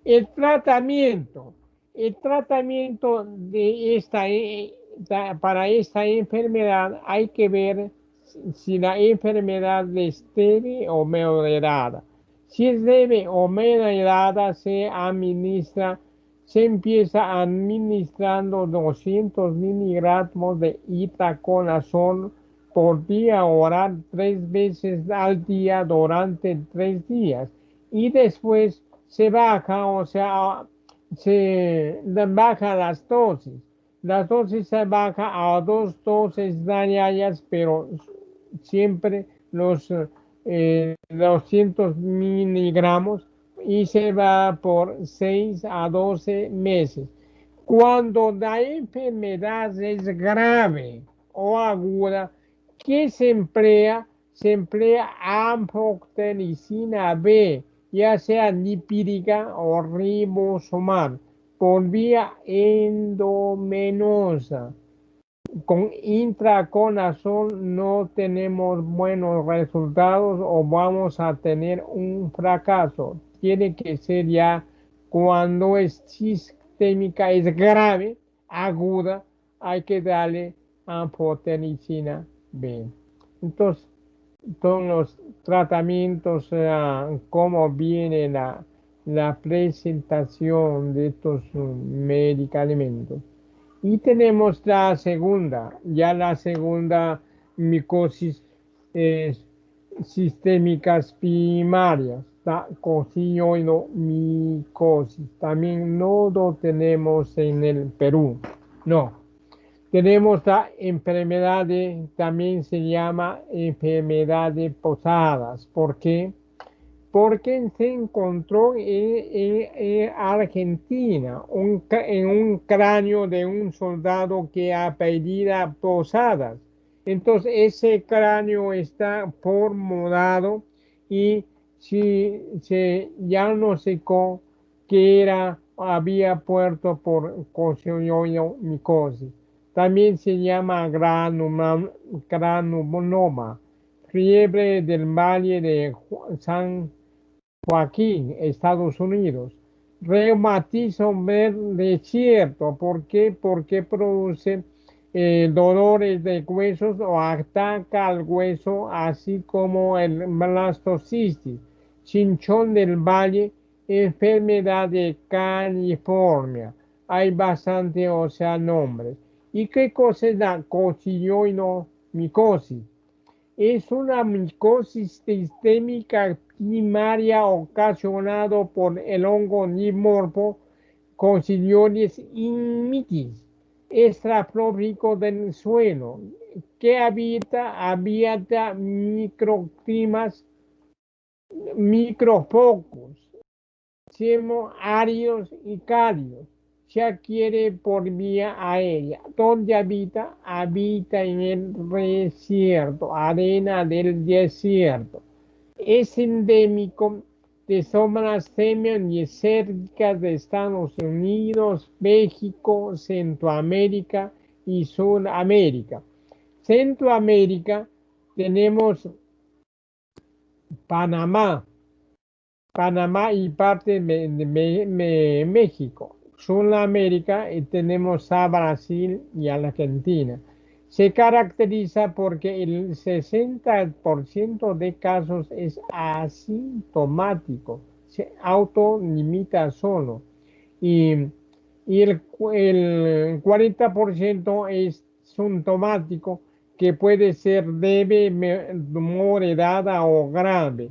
El tratamiento. El tratamiento para esta enfermedad hay que ver si la enfermedad es leve o moderada. Si es leve o moderada, se empieza administrando 200 miligramos de itaconazol por día oral 3 veces al día durante 3 días. Y después se baja, o sea, se baja las dosis. Las dosis se baja a 2 dosis diarias, pero siempre los 200 miligramos y se va por 6 a 12 meses. Cuando la enfermedad es grave o aguda, ¿qué se emplea? Se emplea amfloxaricina B, ya sea lipídica o ribosomal, por vía endovenosa. Con intraconazol no tenemos buenos resultados o vamos a tener un fracaso. Tiene que ser ya cuando es sistémica, es grave, aguda, hay que darle anfotericina B. Entonces, todos los tratamientos, cómo viene la presentación de estos medicamentos. Y tenemos ya la segunda micosis eh, sistémicas primarias, la micosis. También no lo tenemos en el Perú, no. Tenemos la enfermedad también se llama enfermedad de Posadas. ¿Por qué? Porque se encontró en Argentina, en un cráneo de un soldado que apellida Posadas. Entonces ese cráneo está formulado y si se diagnosticó que había puesto por micosis. También se llama granuloma, fiebre del Valle de San Joaquín, Estados Unidos. Reumatismo desierto. ¿Por qué? Porque produce dolores de huesos o ataca al hueso, así como el blastocisis. Chinchón del Valle, enfermedad de California. Hay bastante, o sea, nombres. ¿Y qué cosa es la micosis? Es una micosis sistémica primaria ocasionada por el hongo dimorfo Coccidioides immitis, extraflórico del suelo, que habita microclimas, microfocos, áridos y cálidos. Se adquiere por vía aérea. ¿Dónde habita? Habita en el desierto, arena del desierto. Es endémico de zonas semidesérticas de Estados Unidos, México, Centroamérica y Sudamérica. Centroamérica tenemos Panamá, y parte de México. Sudamérica tenemos a Brasil y a la Argentina. Se caracteriza porque el 60% de casos es asintomático, se autolimita solo. Y, el 40% es sintomático, que puede ser leve, moderada o grave.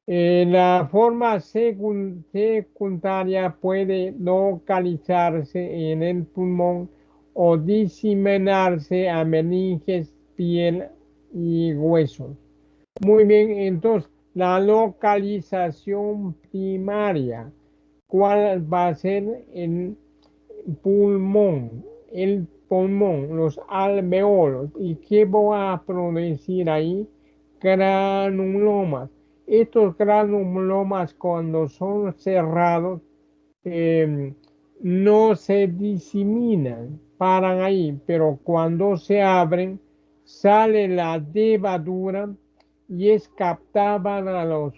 La forma secundaria puede localizarse en el pulmón o diseminarse a meninges, piel y huesos. Muy bien, entonces la localización primaria, ¿cuál va a ser? El pulmón, los alveolos. ¿Y qué voy a producir ahí? Granulomas. Estos granulomas, cuando son cerrados, eh, no se diseminan, paran ahí, pero cuando se abren, sale la levadura y es captada a los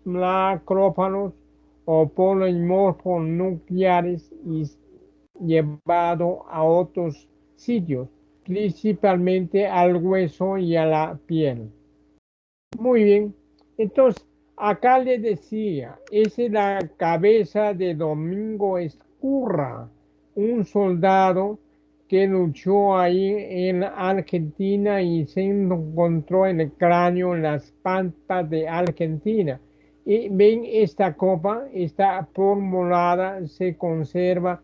macrófagos o polimorfos nucleares y llevado a otros sitios, principalmente al hueso y a la piel. Muy bien, entonces acá le decía, esa es la cabeza de Domingo Ezcurra, un soldado que luchó ahí en Argentina y se encontró en el cráneo, en las pampas de Argentina. Y ven, esta copa está formulada, se conserva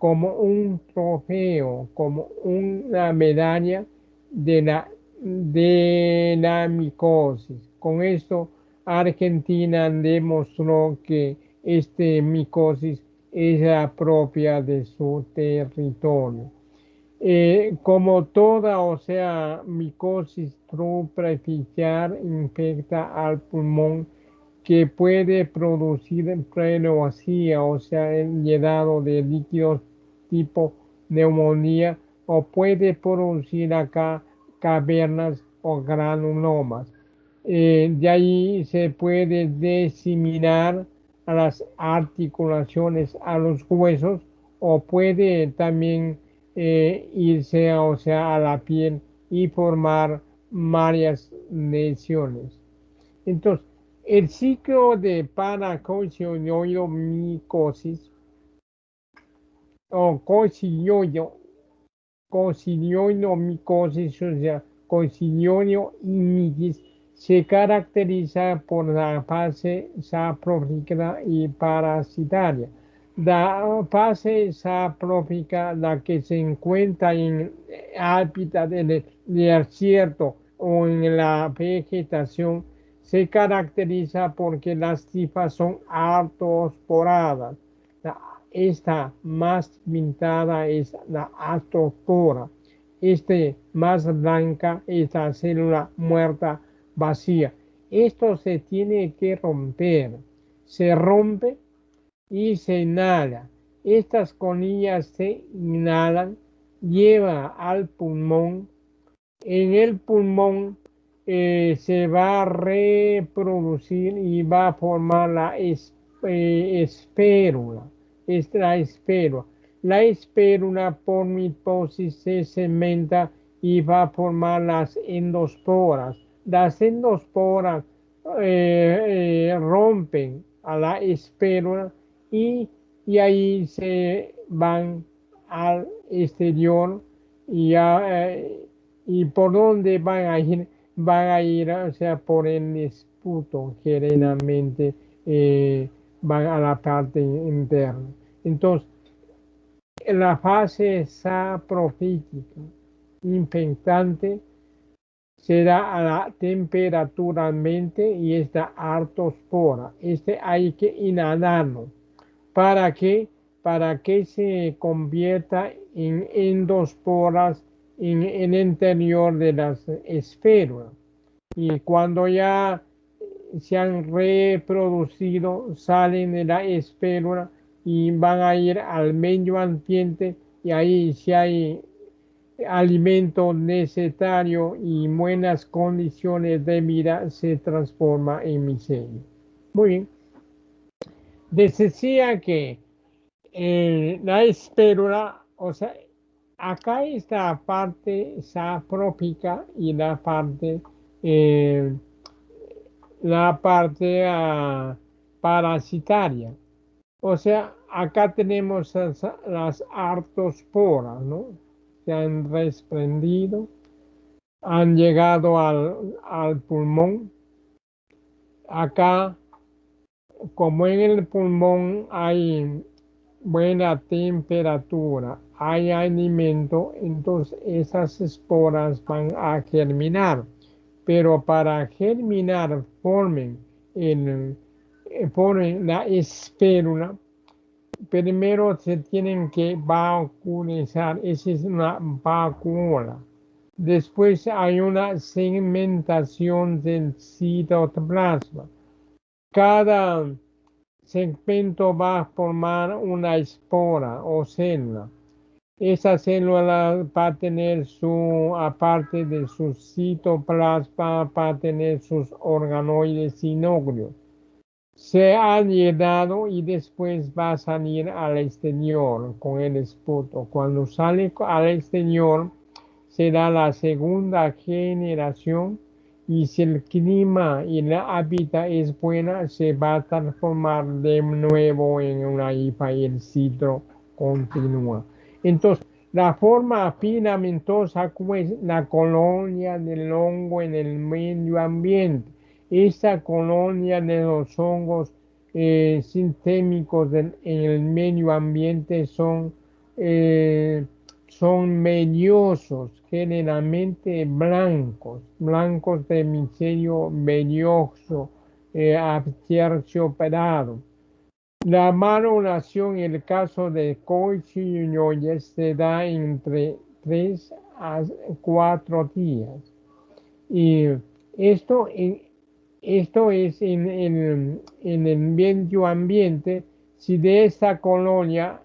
como un trofeo, como una medalla de la micosis. Con esto, Argentina demostró que este micosis es la propia de su territorio. Como toda, o sea, micosis superficial infecta al pulmón que puede producir pneumonía, o sea, el llenado de líquidos tipo neumonía, o puede producir acá cavernas o granulomas. De ahí se puede diseminar a las articulaciones, a los huesos, o puede también irse, o sea, a la piel y formar varias lesiones. Entonces, el ciclo de paracoccidioidomicosis o coccidioidomicosis, o sea, coccidioidomitis, se caracteriza por la fase saprófica y parasitaria. La fase saprófica, la que se encuentra en el hábitat del desierto o en la vegetación, se caracteriza porque las tipas son artosporadas. Esta más pintada es la astopora. Este más blanca es la célula muerta vacía. Esto se tiene que romper. Se rompe y se inhala. Estas colillas se inhalan, lleva al pulmón. En el pulmón se va a reproducir y va a formar la espérula. Es la espérula. La espérula por mitosis se cementa y va a formar las endosporas. Las endosporas rompen a la espérula y, y ahí se van al exterior y ¿y por dónde van a ir? Van a ir, o sea, por el esputo, generalmente van a la parte interna. Entonces, en la fase saprofítica infectante se da a la temperatura ambiente y está artospora. Este hay que inhalarlo. ¿Para qué? Para que se convierta en endosporas en el interior de las esferas. Y cuando ya se han reproducido, salen de la esfera y van a ir al medio ambiente y ahí si hay alimento necesario y buenas condiciones de vida se transforma en micelio. Muy bien. Les decía que la espérula, o sea, acá está la parte saprófica y eh, la parte parasitaria. O sea, acá tenemos las artosporas, ¿no? Se han desprendido, han llegado al pulmón. Acá, como en el pulmón hay buena temperatura, hay alimento, entonces esas esporas van a germinar. Pero para germinar formen la espérula, primero se tienen que vacuizar, esa es una vacuna. Después hay una segmentación del citoplasma. Cada segmento va a formar una espora o célula. Esa célula va a tener aparte de su citoplasma, va a tener sus organoides y núcleos. Se ha llenado y después va a salir al exterior con el esputo. Cuando sale al exterior, será la segunda generación y si el clima y la hábitat es buena, se va a transformar de nuevo en una hifa y el ciclo continúa. Entonces, la forma filamentosa como es la colonia del hongo en el medio ambiente. Esta colonia de los hongos sistémicos en el medio ambiente son mediosos, generalmente blancos, blancos de micelio velloso, terciopelado. La maloración en el caso de Coixinhoyes se da entre 3 a 4 días. Y esto, esto es en el medio ambiente. Si de esta colonia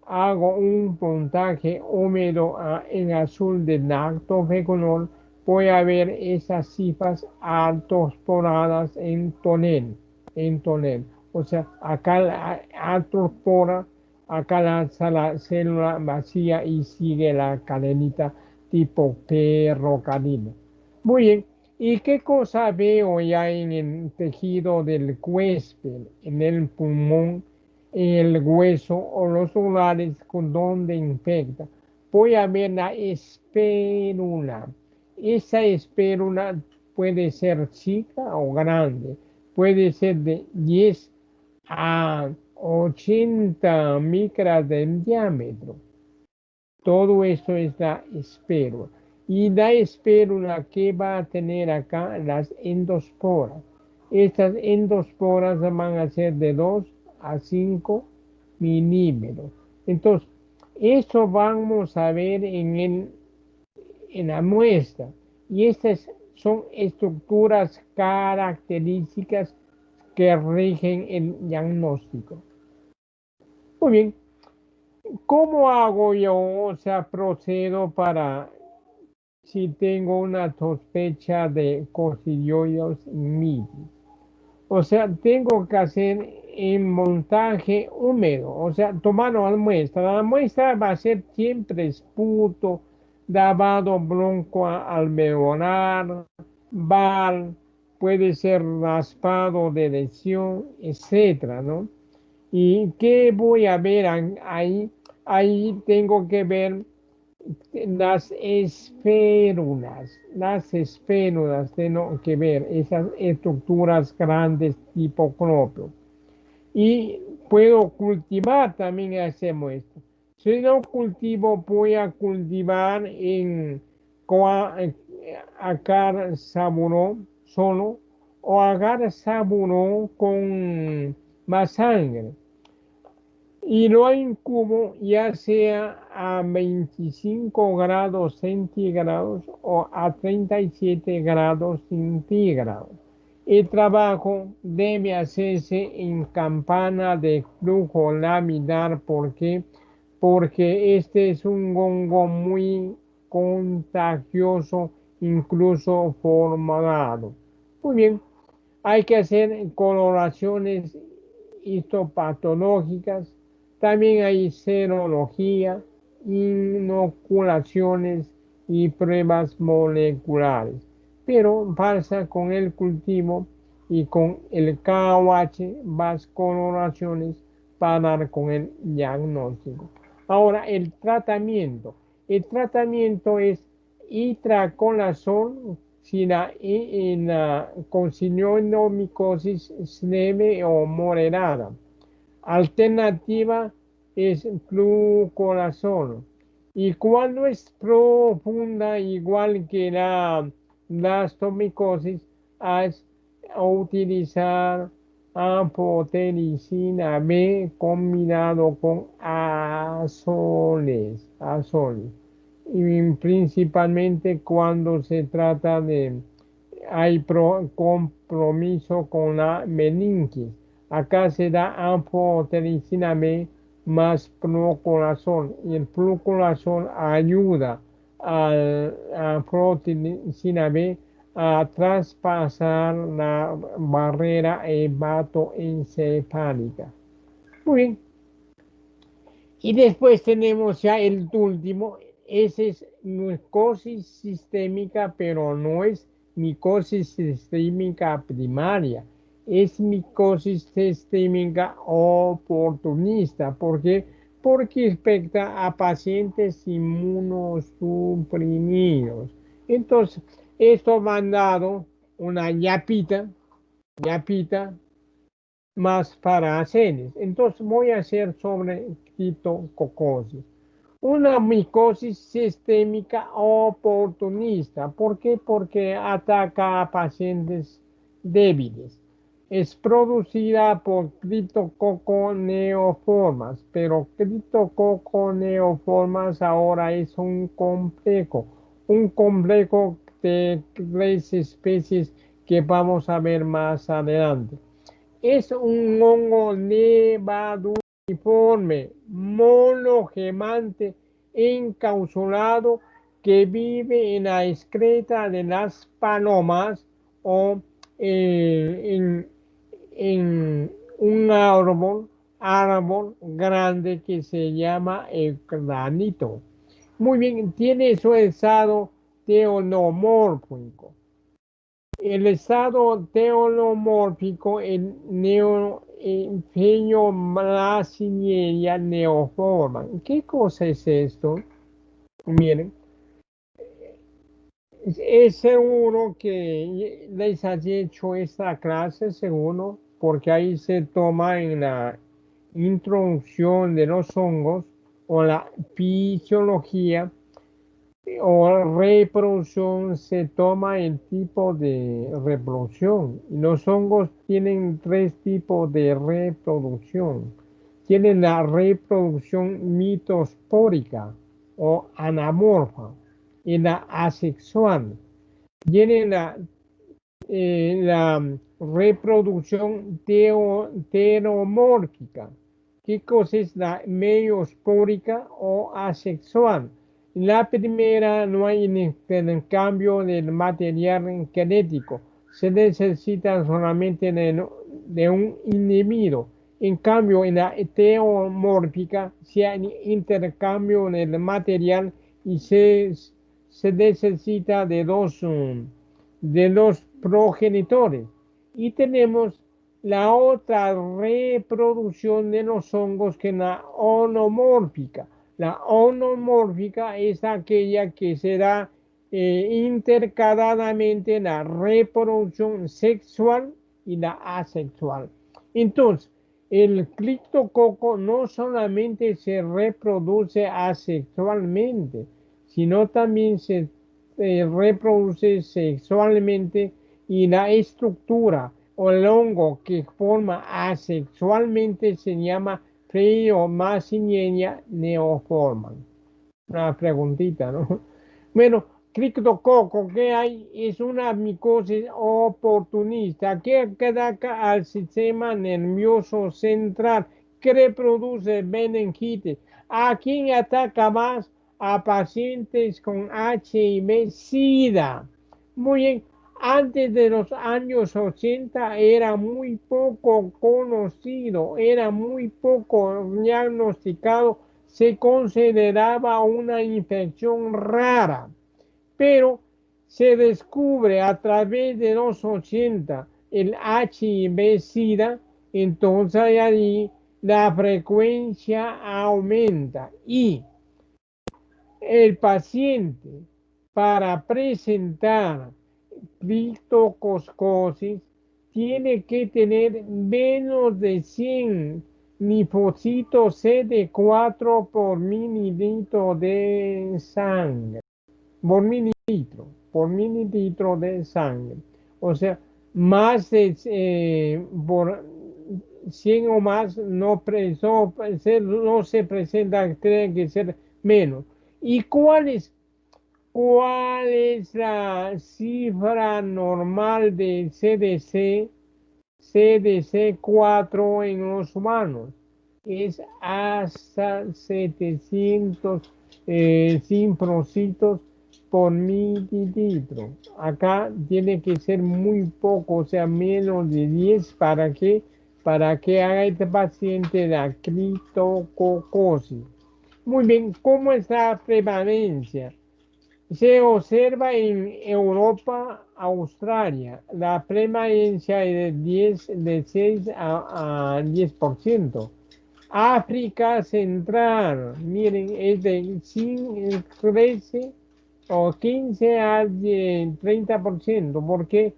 hago un puntaje húmedo en azul de lactofeconol, voy a ver esas cifras altospораdas en tonel. O sea, acá la altospora, acá lanza la célula vacía y sigue la cadenita tipo ferrocarril. Muy bien. ¿Y qué cosa veo ya en el tejido del huésped, en el pulmón, en el hueso o los lugares con donde infecta? Voy a ver la espérula. Esa espérula puede ser chica o grande. Puede ser de 10 a 80 micras de diámetro. Todo esto es la espérula. Y la espérula que va a tener acá las endosporas. Estas endosporas van a ser de 2 a 5 milímetros. Entonces, eso vamos a ver en la muestra. Y estas son estructuras características que rigen el diagnóstico. Muy bien. ¿Cómo hago yo? O sea, procedo para si tengo una sospecha de coccidioides mitis. O sea, tengo que hacer en montaje húmedo, o sea, tomar una muestra. La muestra va a ser siempre esputo, lavado bronco alveolar, bal, puede ser raspado de lesión, etcétera, ¿no? ¿Y qué voy a ver ahí? Ahí tengo que ver las esférulas tengo que ver, esas estructuras grandes tipo cropio. Y puedo cultivar también hacemos esto. Si no cultivo, voy a cultivar en agar saburó solo o agar saburó con más sangre y lo incubo ya sea a 25 grados centígrados o a 37 grados centígrados. El trabajo debe hacerse en campana de flujo laminar. ¿Por qué? Porque este es un hongo muy contagioso, incluso formado. Muy bien, hay que hacer coloraciones histopatológicas, también hay serología, inoculaciones y pruebas moleculares. Pero pasa con el cultivo y con el KOH, vas coloraciones para dar con el diagnóstico. Ahora, el tratamiento. El tratamiento es itraconazol si la coccidioidomycosis es leve o moderada. Alternativa es fluconazol. Y cuando es profunda, igual que la ostomicosis, es a utilizar amphotericina B combinado con azoles. Y principalmente cuando se trata de hay compromiso con la meningitis. Acá se da anfotericina B más fluconazol y el fluconazol ayuda a proteína B a traspasar la barrera hematoencefálica. Muy bien. Y después tenemos ya el último, ese es micosis sistémica, pero no es micosis sistémica primaria, es micosis sistémica oportunista. ¿Por qué? Porque afecta a pacientes inmunosuprimidos. Entonces, esto me han dado una yapita más para hacerles. Entonces voy a hacer sobre criptococosis. Una micosis sistémica oportunista. ¿Por qué? Porque ataca a pacientes débiles. es producida por Cryptococcus neoformas, pero Cryptococcus neoformas ahora es un complejo de 3 especies que vamos a ver más adelante. Es un hongo levaduriforme, monogemante, encapsulado que vive en la excreta de las palomas o en un árbol grande que se llama el granito. Muy bien, tiene su estado teonomórfico. El estado teonomórfico en Neophyllomelacineria neoforma. ¿Qué cosa es esto? Miren, es seguro que les haya hecho esta clase, seguro, porque ahí se toma en la introducción de los hongos o la fisiología o reproducción se toma el tipo de reproducción. Los hongos tienen 3 tipos de reproducción. Tienen la reproducción mitospórica o anamorfa y la asexual. Tienen la reproducción tenomórfica. ¿Qué cosa es la meiospórica o asexual? La primera no hay intercambio del material genético, se necesita solamente de un individuo. En cambio, en la teomórfica se hay intercambio del material y se necesita de los progenitores. Y tenemos la otra reproducción de los hongos que es la onomórfica. La onomórfica es aquella que se da intercaladamente la reproducción sexual y la asexual. Entonces, el criptococo no solamente se reproduce asexualmente, sino también se reproduce sexualmente y la estructura o el hongo que forma asexualmente se llama Pleiomycinium neoforma. Una preguntita, ¿no? Bueno, criptococo, ¿qué hay? Es una micosis oportunista que ataca al sistema nervioso central que reproduce meningitis. ¿A quién ataca más? A pacientes con HIV-Sida. Muy bien, antes de los años 80 era muy poco conocido, era muy poco diagnosticado, se consideraba una infección rara, pero se descubre a través de los 80 el HIV-Sida, entonces ahí la frecuencia aumenta y el paciente para presentar criptocoscosis tiene que tener menos de 100 linfocitos CD4 por mililitro de sangre, por mililitro de sangre. O sea, más de por 100 o más no se presenta, tiene que ser menos. ¿Y cuál es la cifra normal de CDC4 en los humanos? Es hasta 700 cimprocitos por mililitro. Acá tiene que ser muy poco, o sea, menos de 10 para que haga este paciente la criptococosis. Muy bien, ¿cómo es la prevalencia? Se observa en Europa, Australia, la prevalencia es de 6 a 10%. África Central, miren, es de 13 o 15 a 30%. ¿Por qué?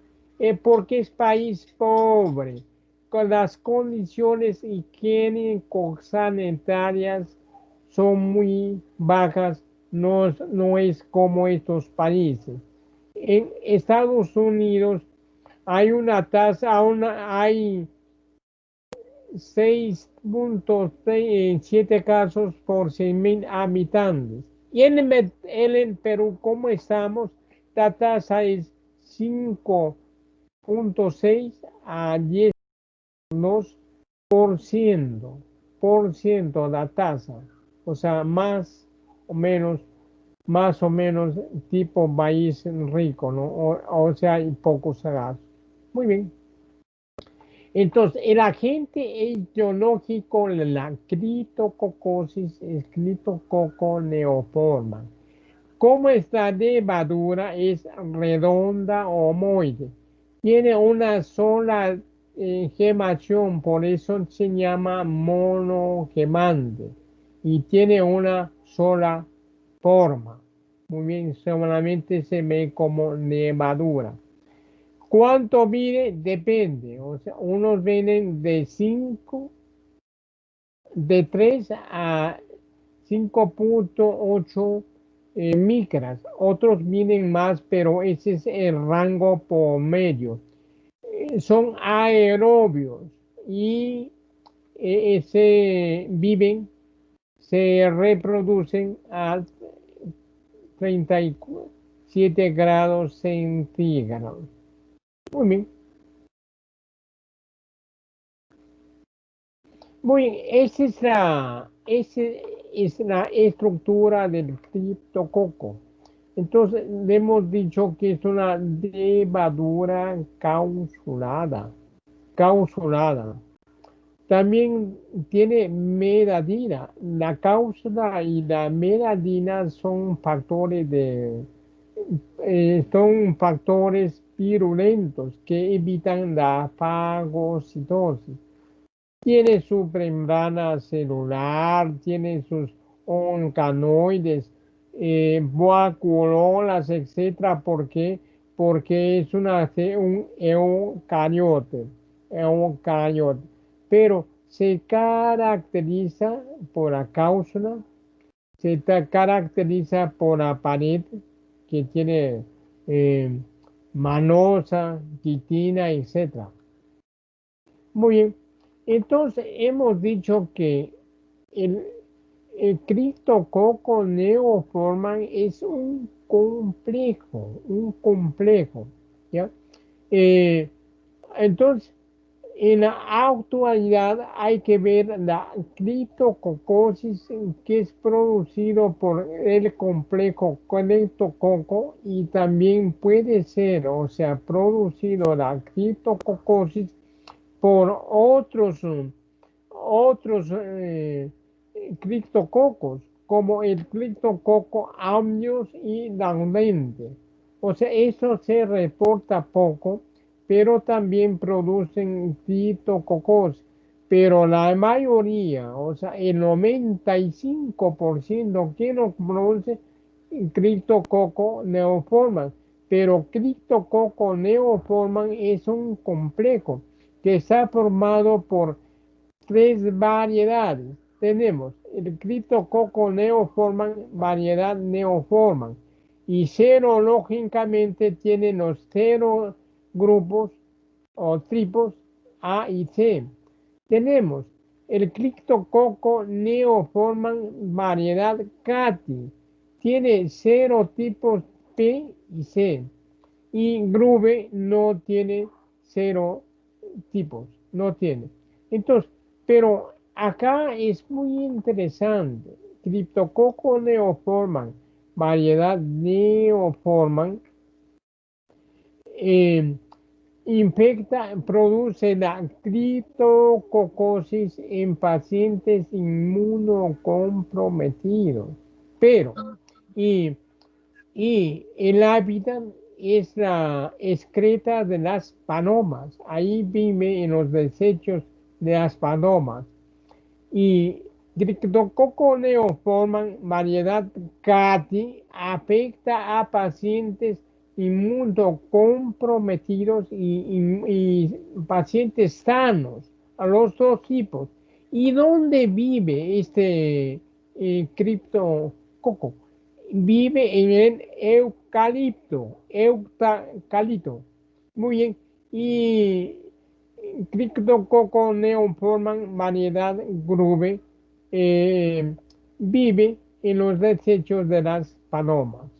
Porque es país pobre, con las condiciones higiénico-sanitarias son muy bajas, no es como estos países. En Estados Unidos Hay una tasa, hay 6.7 casos por 100.000 habitantes. Y en el Perú, ¿cómo estamos? La tasa es 5.6 a 10% la tasa. O sea, más o menos tipo país rico, ¿no? O sea, hay pocos gastos. Muy bien. Entonces, el agente etiológico de la criptococosis es Cryptococcus neoforma. Como esta levadura es redonda o ovoide, tiene una sola gemación, por eso se llama monogemante y tiene una sola forma. Muy bien, solamente se ve como levadura. ¿Cuánto mide? Depende. O sea, unos vienen de 3 a 5.8 micras. Otros vienen más, pero ese es el rango promedio. Son aerobios y se reproducen a 37 grados centígrados. Muy bien. Muy bien, esa es la estructura del criptococo. Entonces, le hemos dicho que es una levadura causulada. También tiene meladina. La cáusula y la meladina son factores virulentos que evitan la fagocitosis. Tiene su membrana celular, tiene sus organoides, vacuolas, etcétera. ¿Por qué? Porque es un eucariote. Pero se caracteriza por la cápsula, caracteriza por la pared que tiene eh, manosa, quitina, etcétera. Muy bien. Entonces, hemos dicho que el, el Cryptococcus neoformans es un complejo, ¿ya? Eh, entonces, en la actualidad hay que ver la criptococosis que es producido por el complejo criptococo y también puede ser, o sea, producido la criptococosis por otros criptococos, como el criptococo amnios y laudente. O sea, eso se reporta poco, pero también producen criptococos. Pero la mayoría, o sea, el 95% que nos produce criptococo neoforman. Pero criptococo neoforman es un complejo que está formado por tres variedades. Tenemos el Cryptococcus neoformans, variedad neoformans, y serológicamente tienen los cero grupos o tipos A y C. Tenemos el Cryptococcus neoformans, variedad Cati, tiene cero tipos P y C, y Grube no tiene cero tipos, no tiene. Entonces, pero acá es muy interesante. Cryptococcus neoformans, variedad neoformans, eh, produce la criptococosis en pacientes inmunocomprometidos. Pero, y y el hábitat es la excreta de las palomas. Ahí vive en los desechos de las palomas. Y Cryptococcus neoformans, variedad Cati, afecta a pacientes inmunocomprometidos y pacientes sanos, a los dos tipos. ¿Y dónde vive este criptococo? Vive en el eucalipto. Muy bien. y Cryptococcus neoformans variedad Grube vive en los desechos de las palomas.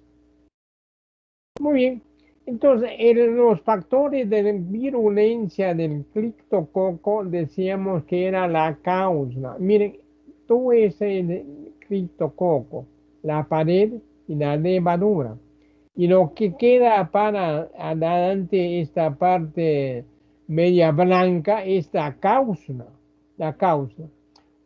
Muy bien. Entonces, los factores de virulencia del criptococo decíamos que era la causa. Miren, todo ese criptococo, la pared y la levadura. Y lo que queda para adelante, esta parte media blanca, es la causa. La causa.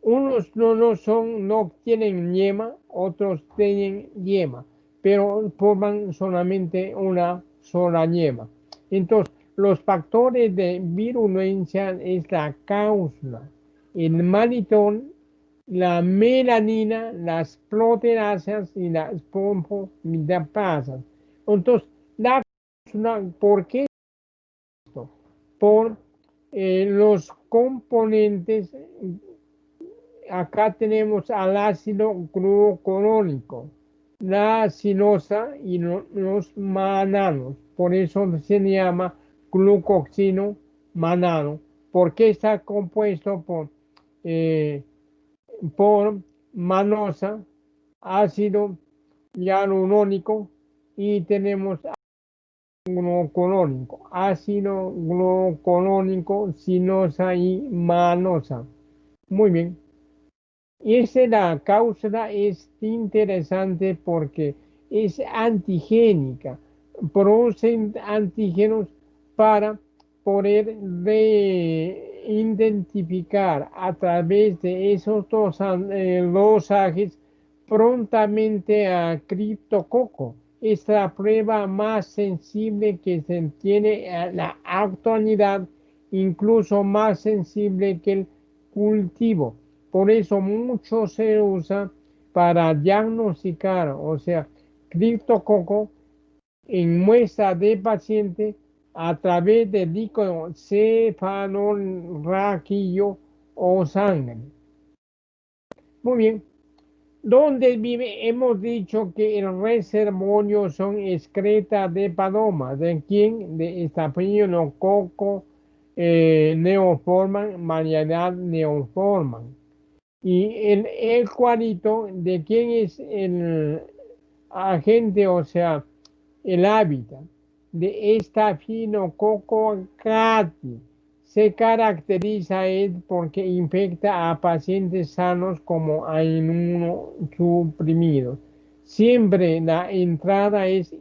Unos no tienen yema, otros tienen yema, pero forman solamente una sola yema. Entonces, los factores de virulencia es la causa, el malitol, la melanina, las proteasas y las fosfolipasas. Entonces, la causa, ¿por qué esto? Por los componentes. Acá tenemos al ácido glucurónico, la silosa y los mananos. Por eso se llama glucoxino manano, porque está compuesto eh, por manosa, ácido hialurónico y tenemos glucurónico, ácido glucurónico, silosa y manosa. Muy bien. Y esa la causa es interesante porque es antigénica, producen antígenos para poder identificar a través de esos losajes prontamente a criptococo. Es la prueba más sensible que se tiene a la actualidad, incluso más sensible que el cultivo. Por eso mucho se usa para diagnosticar, o sea, criptococo en muestra de paciente a través de líquido cefalorraquídeo o sangre. Muy bien. ¿Dónde vive? Hemos dicho que el reservorio son excretas de palomas. ¿De quién? De Staphylococcus neoformans, variedad neoformans. Y el cuadrito de quién es el agente, o sea, el hábitat de Staphylococcus cati. Se caracteriza porque infecta a pacientes sanos como a inmunosuprimidos. Siempre la entrada es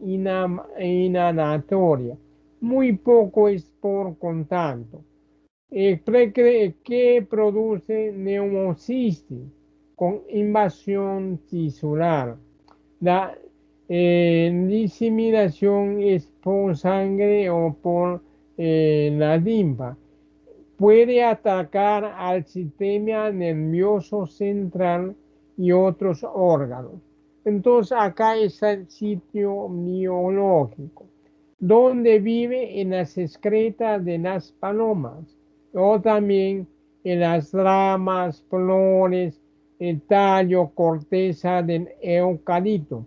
inhalatoria, muy poco es por contacto que produce neumocistis con invasión tisular. La diseminación es por sangre o por la linfa. Puede atacar al sistema nervioso central y otros órganos. Entonces acá está el sitio biológico, donde vive en las excretas de las palomas o también en las ramas, flores, el tallo, corteza del eucalipto.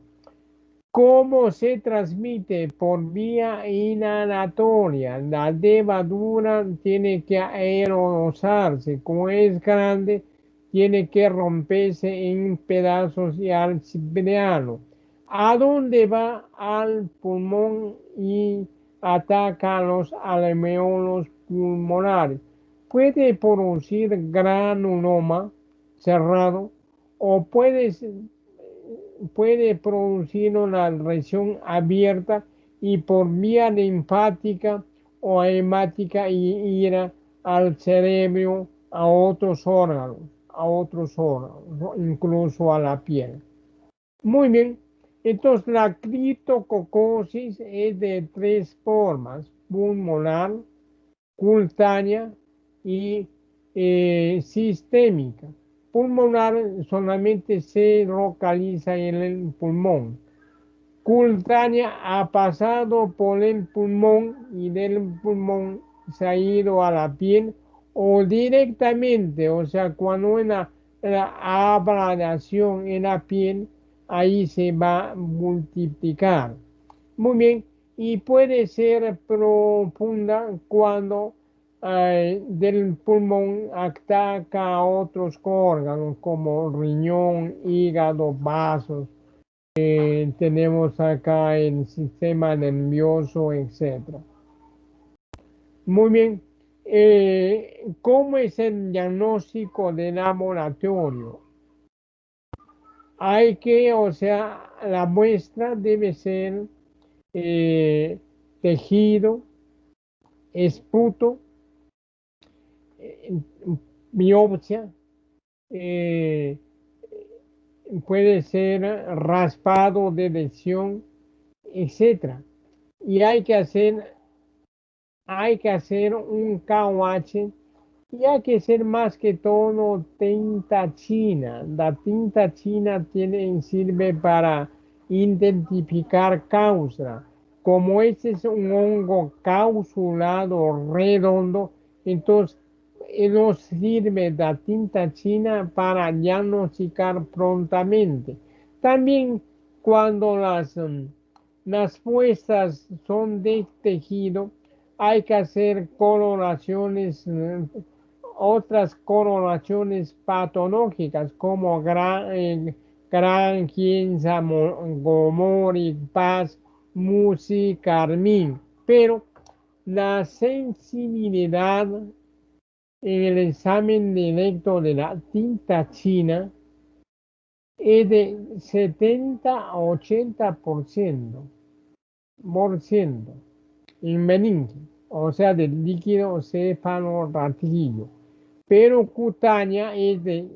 ¿Cómo se transmite? Por vía inhalatoria. La levadura tiene que aerosarse. Como es grande, tiene que romperse en pedazos y al cipriano. ¿A dónde va? Al pulmón y ataca los alveolos pulmonares. Puede producir granuloma cerrado o puede producir una lesión abierta y por vía linfática o hemática y ir al cerebro, a otros órganos, ¿no? Incluso a la piel. Muy bien, entonces la criptococosis es de tres formas: pulmonar, cutánea y sistémica. Pulmonar solamente se localiza en el pulmón. Cutánea ha pasado por el pulmón y del pulmón se ha ido a la piel o directamente, o sea, cuando hay la abrasión en la piel, ahí se va a multiplicar. Muy bien, y puede ser profunda cuando del pulmón ataca a otros órganos como riñón, hígado, vasos. Tenemos acá el sistema nervioso, etcétera. Muy bien. ¿Cómo es el diagnóstico de laboratorio? Hay que, o sea, la muestra debe ser eh, tejido, esputo, eh, biopsia, eh, puede ser raspado de lesión, etcétera. Y hay que hacer un KOH y hay que hacer más que todo tinta china. La tinta china sirve para identificar causa. Como este es un hongo causulado redondo, entonces nos sirve la tinta china para diagnosticar prontamente. También cuando las muestras son de tejido, hay que hacer coloraciones, otras coloraciones patológicas como gran, Gienza, Gomori, Paz, Musi, Carmín. Pero la sensibilidad en el examen directo de la tinta china es de 70 a 80% en meninge, o sea, del líquido cefalorraquídeo, pero cutánea es de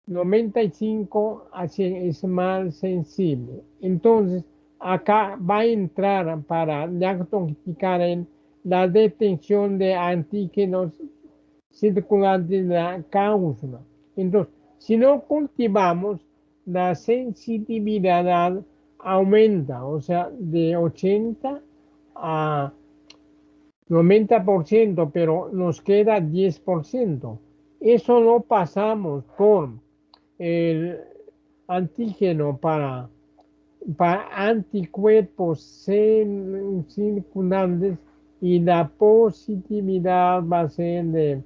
95 a 100, es más sensible. Entonces, acá va a entrar para diagnosticar en la detención de antígenos circulantes de la cápsula. Entonces, si no cultivamos, la sensibilidad aumenta, o sea, de 80 a 90%, pero nos queda 10%. Eso no pasamos por el antígeno para anticuerpos circundantes y la positividad va a ser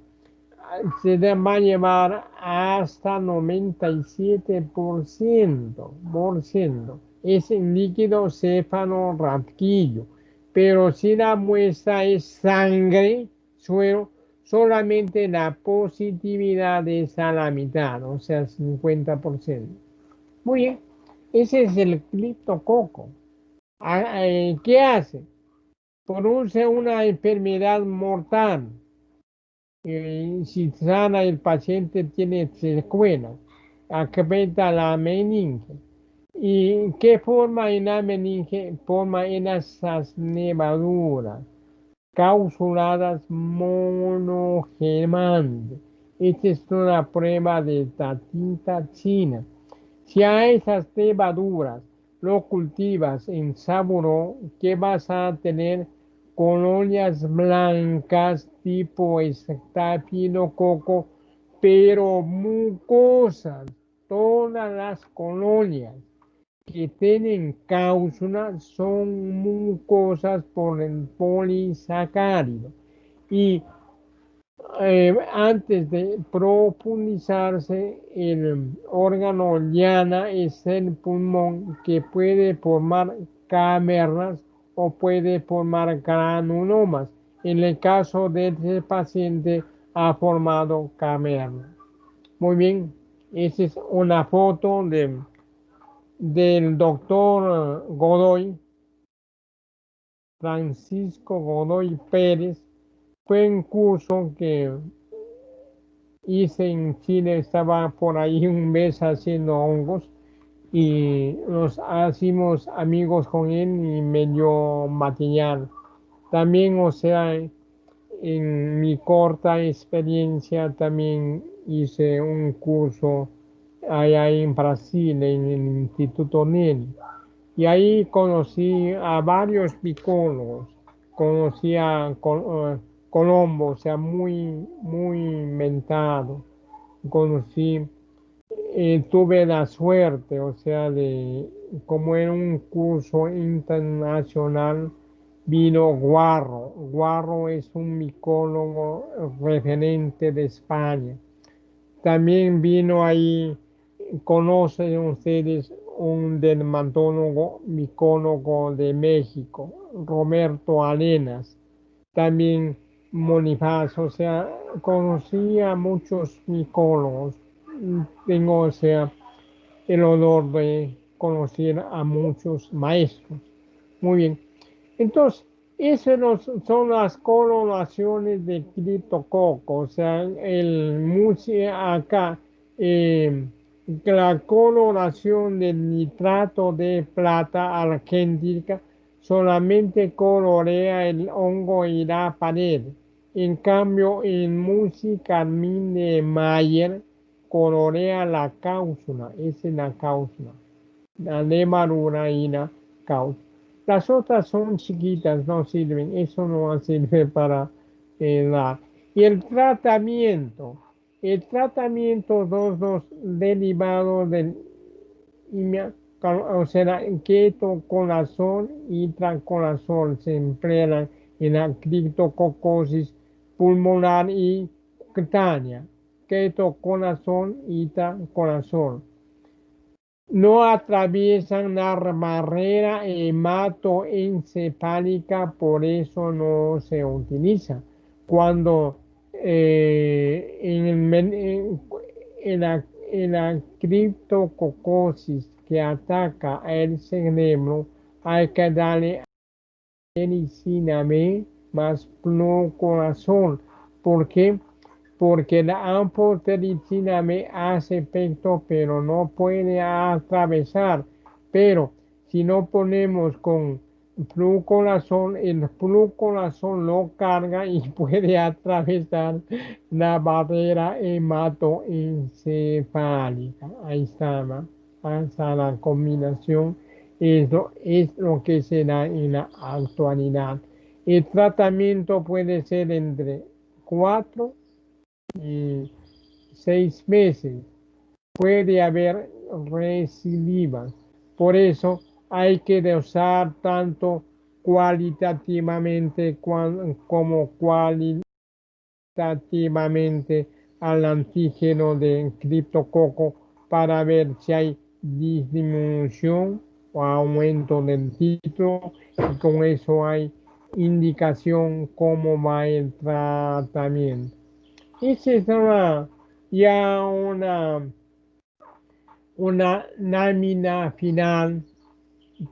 va a llevar hasta 97%. Es el líquido cefalorraquídeo. Pero si la muestra es sangre, suero, solamente la positividad es a la mitad, o sea, 50%. Muy bien, ese es el criptococo. ¿Qué hace? Produce una enfermedad mortal. Si sana el paciente tiene secuelas, afecta la meninge. ¿Y qué forma en la meninge? Forma en esas nevaduras causuladas monogermantes. Esta es una prueba de la tinta china. Si a esas levaduras lo cultivas en saburo, ¿qué vas a tener? Colonias blancas tipo estafilococo, pero mucosas. Todas las colonias que tienen cápsula son mucosas por el polisacárido. Y antes de profundizarse, el órgano llana es el pulmón que puede formar cavernas o puede formar granulomas. En el caso de este paciente ha formado cavernas. Muy bien, esa es una foto del doctor Godoy, Francisco Godoy Pérez. Fue un curso que hice en Chile, estaba por ahí un mes haciendo hongos y nos hicimos amigos con él y me dio material. También, o sea, en mi corta experiencia también hice un curso allá en Brasil, en el Instituto Neri. Y ahí conocí a varios psicólogos, conocí a Colombo, o sea, muy, muy inventado. Conocí tuve la suerte, o sea, de, como en un curso internacional, vino Guarro. Guarro es un micólogo referente de España. También vino ahí, conocen ustedes, un dermatólogo micólogo de México, Roberto Arenas. También Bonifaz, o sea, conocí a muchos micólogos. Tengo, o sea, el honor de conocer a muchos maestros. Muy bien. Entonces, esas son las coloraciones de criptococo, o sea, el acá, eh, la coloración del nitrato de plata argéntica solamente colorea el hongo y la pared. En cambio, en música carmín de Mayer colorea la cápsula, esa es la cápsula, la levadura y la cápsula. Las otras son chiquitas, no sirven, eso no sirve para la... Y el tratamiento, dos derivados del o sea, ketoconazol y traconazol se emplean en la criptococosis pulmonar y cutánea. Ketoconazol y traconazol no atraviesan la barrera hematoencefálica, por eso no se utiliza. Cuando en la criptococosis que ataca el cerebro, hay que darle medicina B más fluconazol. ¿Por qué? Porque la amphotericina me hace efecto, pero no puede atravesar. Pero si no ponemos con fluconazol, el fluconazol lo carga y puede atravesar la barrera hematoencefálica. Ahí está, ¿va? Ahí está la combinación. Eso es lo que se da en la actualidad. El tratamiento puede ser entre 4 y 6 meses. Puede haber recidivas. Por eso hay que dosar tanto cualitativamente como cualitativamente al antígeno de criptococo para ver si hay disminución o aumento del título, y con eso hay indicación cómo va el tratamiento. Esa es ya una lámina final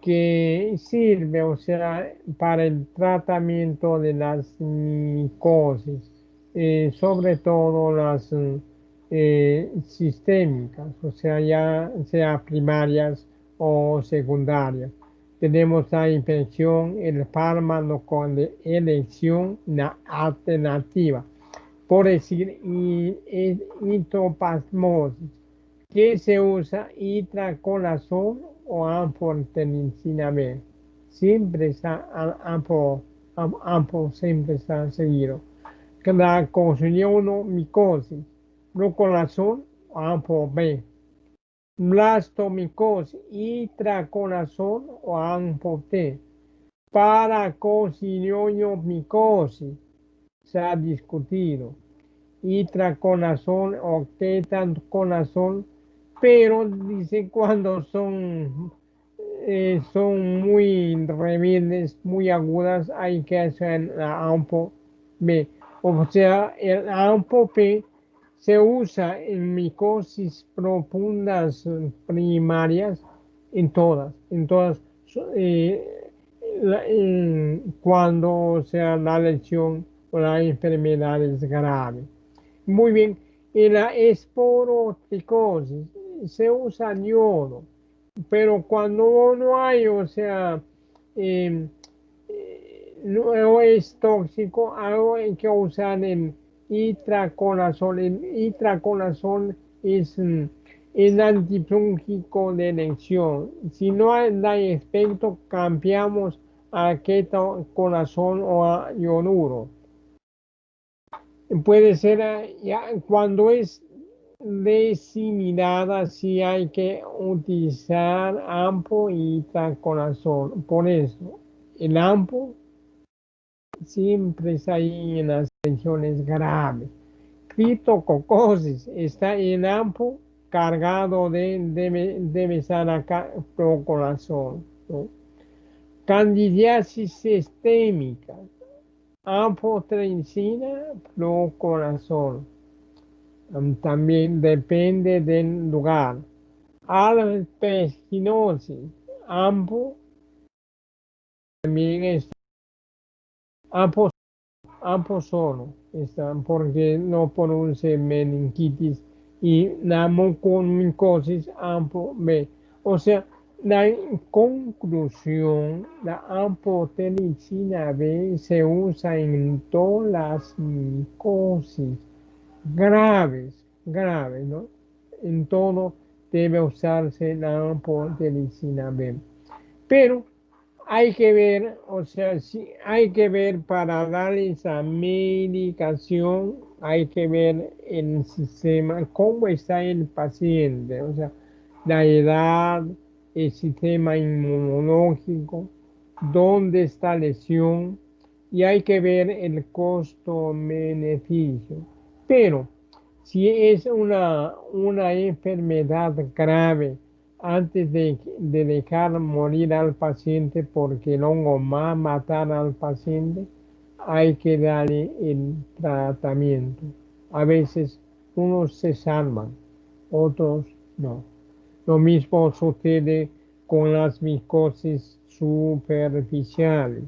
que sirve, o sea, para el tratamiento de las micosis, sobre todo las sistémicas, o sea, ya sea primarias o secundarias. Tenemos la infección, el fármaco de elección, la alternativa. Por decir, es histopasmosis, que se usa itraconazol o anfotericina B. Siempre está siempre está seguido. La consumión micosis, fluconazol o anfo B. Blastomicosis, itraconazol o anfo T. Paracociniomicosis, se ha discutido itraconazol o ketoconazol, pero dice cuando son muy rebeldes, muy agudas, hay que hacer la AMPO B. O sea, el AMPO P se usa en micosis profundas primarias, en todas, cuando sea la lesión o la enfermedad es grave. Muy bien, en la esporoticosis se usa yodo, pero cuando no hay, o sea, eh, no es tóxico, hay que usar el itraconazol. El itraconazol es el antifúngico de elección. Si no hay efecto, cambiamos a ketoconazol o a ionuro. Puede ser ya cuando es diseminada si hay que utilizar AMPO y taconazol. Por eso, el AMPO siempre está ahí en las regiones graves. Criptococosis está en AMPO cargado debe estar acá proconazol, ¿no? Candidiasis sistémica, amphotericina, proconazol. También depende del lugar. Alpeginosis, ampo también es ampo, ampo solo, están porque no produce meningitis y la mucomicosis ampo B. O sea, la conclusión, la amphotericina B se usa en todas las micosis graves, ¿no? En todo debe usarse la amphotericina B. Pero hay que ver, o sea, sí, hay que ver para dar esa medicación, hay que ver el sistema, cómo está el paciente, o sea, la edad, el sistema inmunológico, dónde está la lesión, y hay que ver el costo-beneficio. Pero si es una enfermedad grave, antes de dejar morir al paciente porque el hongo va a matar al paciente, hay que darle el tratamiento. A veces unos se salvan, otros no. Lo mismo sucede con las micosis superficiales.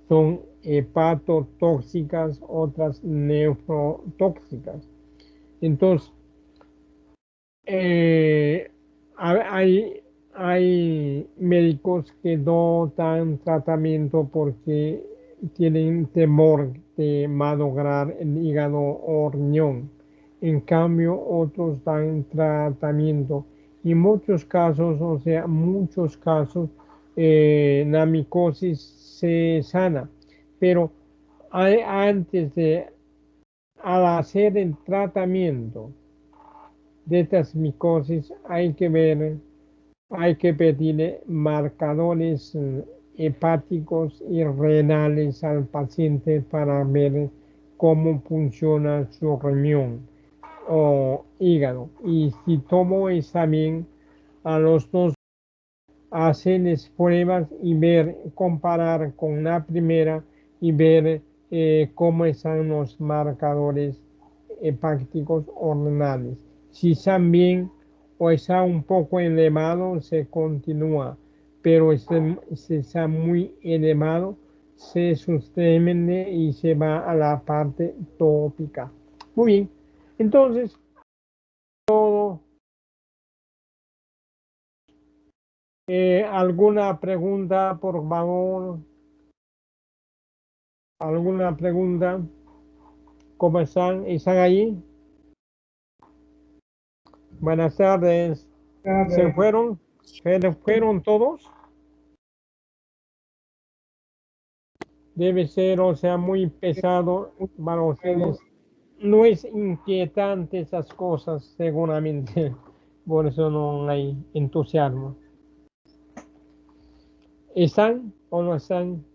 Son hepatotóxicas, otras nefrotóxicas. Entonces, eh, hay médicos que no dan tratamiento porque tienen temor de malograr el hígado o riñón. En cambio, otros dan tratamiento. Y en muchos casos, o sea, muchos casos, la micosis se sana. Pero antes de, al hacer el tratamiento, de estas micosis hay que pedirle marcadores hepáticos y renales al paciente para ver cómo funciona su riñón o hígado. Y si todo está bien, a los dos hacerles pruebas y ver, comparar con la primera y ver cómo están los marcadores hepáticos renales. Si están bien o está un poco elevado, se continúa, pero si está muy elevado, se suspende y se va a la parte tópica. Muy bien, entonces, todo, ¿alguna pregunta, por favor? ¿Alguna pregunta? ¿Cómo están? ¿Están ahí? Buenas tardes. ¿Se fueron? ¿Se fueron todos? Debe ser, o sea, muy pesado para ustedes. No es inquietante esas cosas, seguramente. Por eso no hay entusiasmo. ¿Están o no están?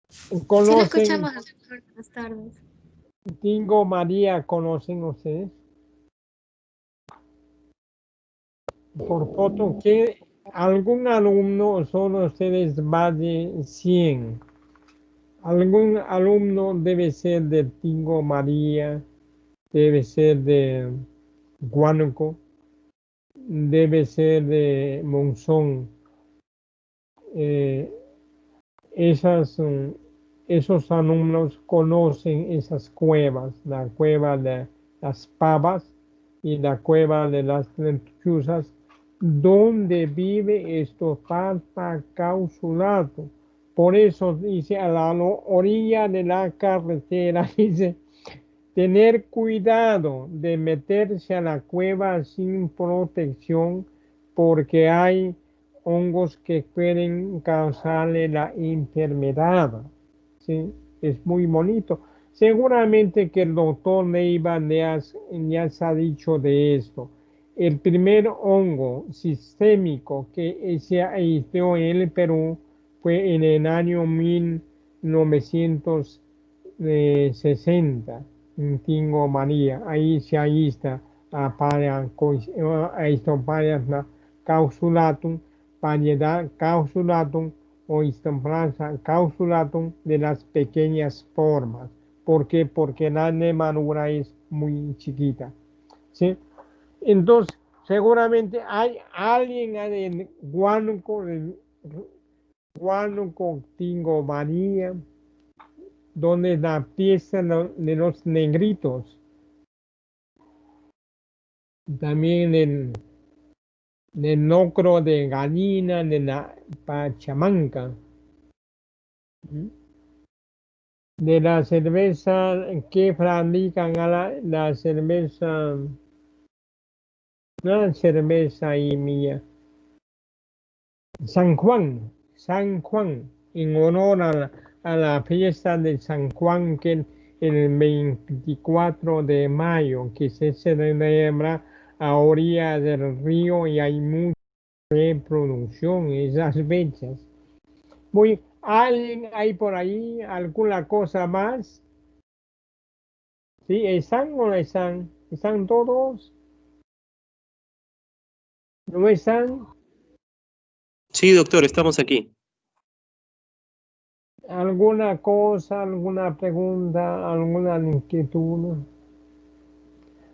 Sí lo ¿Conocen? escuchamos, doctor. Buenas tardes. Tingo María, ¿conocen ustedes? Por foto, ¿qué? ¿Algún alumno son ustedes más de 100? Algún alumno debe ser de Tingo María, debe ser de Guánuco, debe ser de Monzón. Eh, esos alumnos conocen esas cuevas, la cueva de las Pavas y la cueva de las Lechuzas, donde vive Estofalta causulato. Por eso dice a la orilla de la carretera, dice, tener cuidado de meterse a la cueva sin protección porque hay hongos que pueden causarle la enfermedad. ¿Sí? Es muy bonito. Seguramente que el doctor Neiva ya se ha dicho de esto. El primer hongo sistémico que se aisló en el Perú fue en el año 1960, en Tingo María. Ahí se aísla a Histoparia causulatum, variedad causulatum o Histoplaza causulatum de las pequeñas formas. ¿Por qué? Porque la nemadura es muy chiquita. ¿Sí? Entonces, seguramente hay alguien en Huánuco, Tingo María, donde la pieza de los negritos, también el locro de gallina de la Pachamanca, ¿sí? De la cerveza que fabrican a la cerveza y mía, San Juan, en honor a la fiesta de San Juan, que el 24 de mayo, que se celebra a orilla del río y hay mucha reproducción en esas fechas. ¿Alguien hay por ahí alguna cosa más? ¿Sí? ¿Están o no están? ¿Están todos? ¿No están? Sí, doctor, estamos aquí. ¿Alguna cosa, alguna pregunta, alguna inquietud?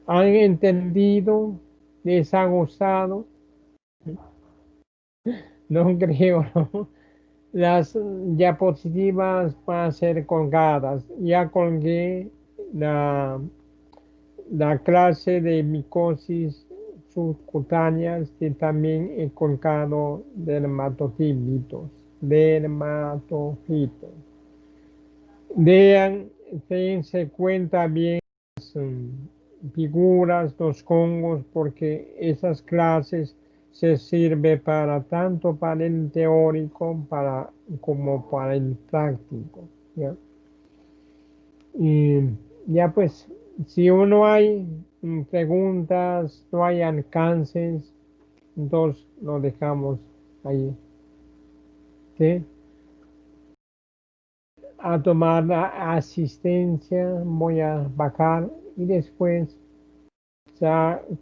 ¿Han entendido? ¿Les ha gustado? No creo, ¿no? Las diapositivas van a ser colgadas. Ya colgué la, la clase de micosis subcutáneas y también he colgado dermatofitos. Dermatofitos. Vean, dense cuenta bien figuras, los congos, porque esas clases se sirve para tanto para el teórico como para el práctico. ¿Ya? Y ya pues, si no hay preguntas, no hay alcances, entonces lo dejamos ahí. ¿Sí? A tomar la asistencia, voy a bajar y después ya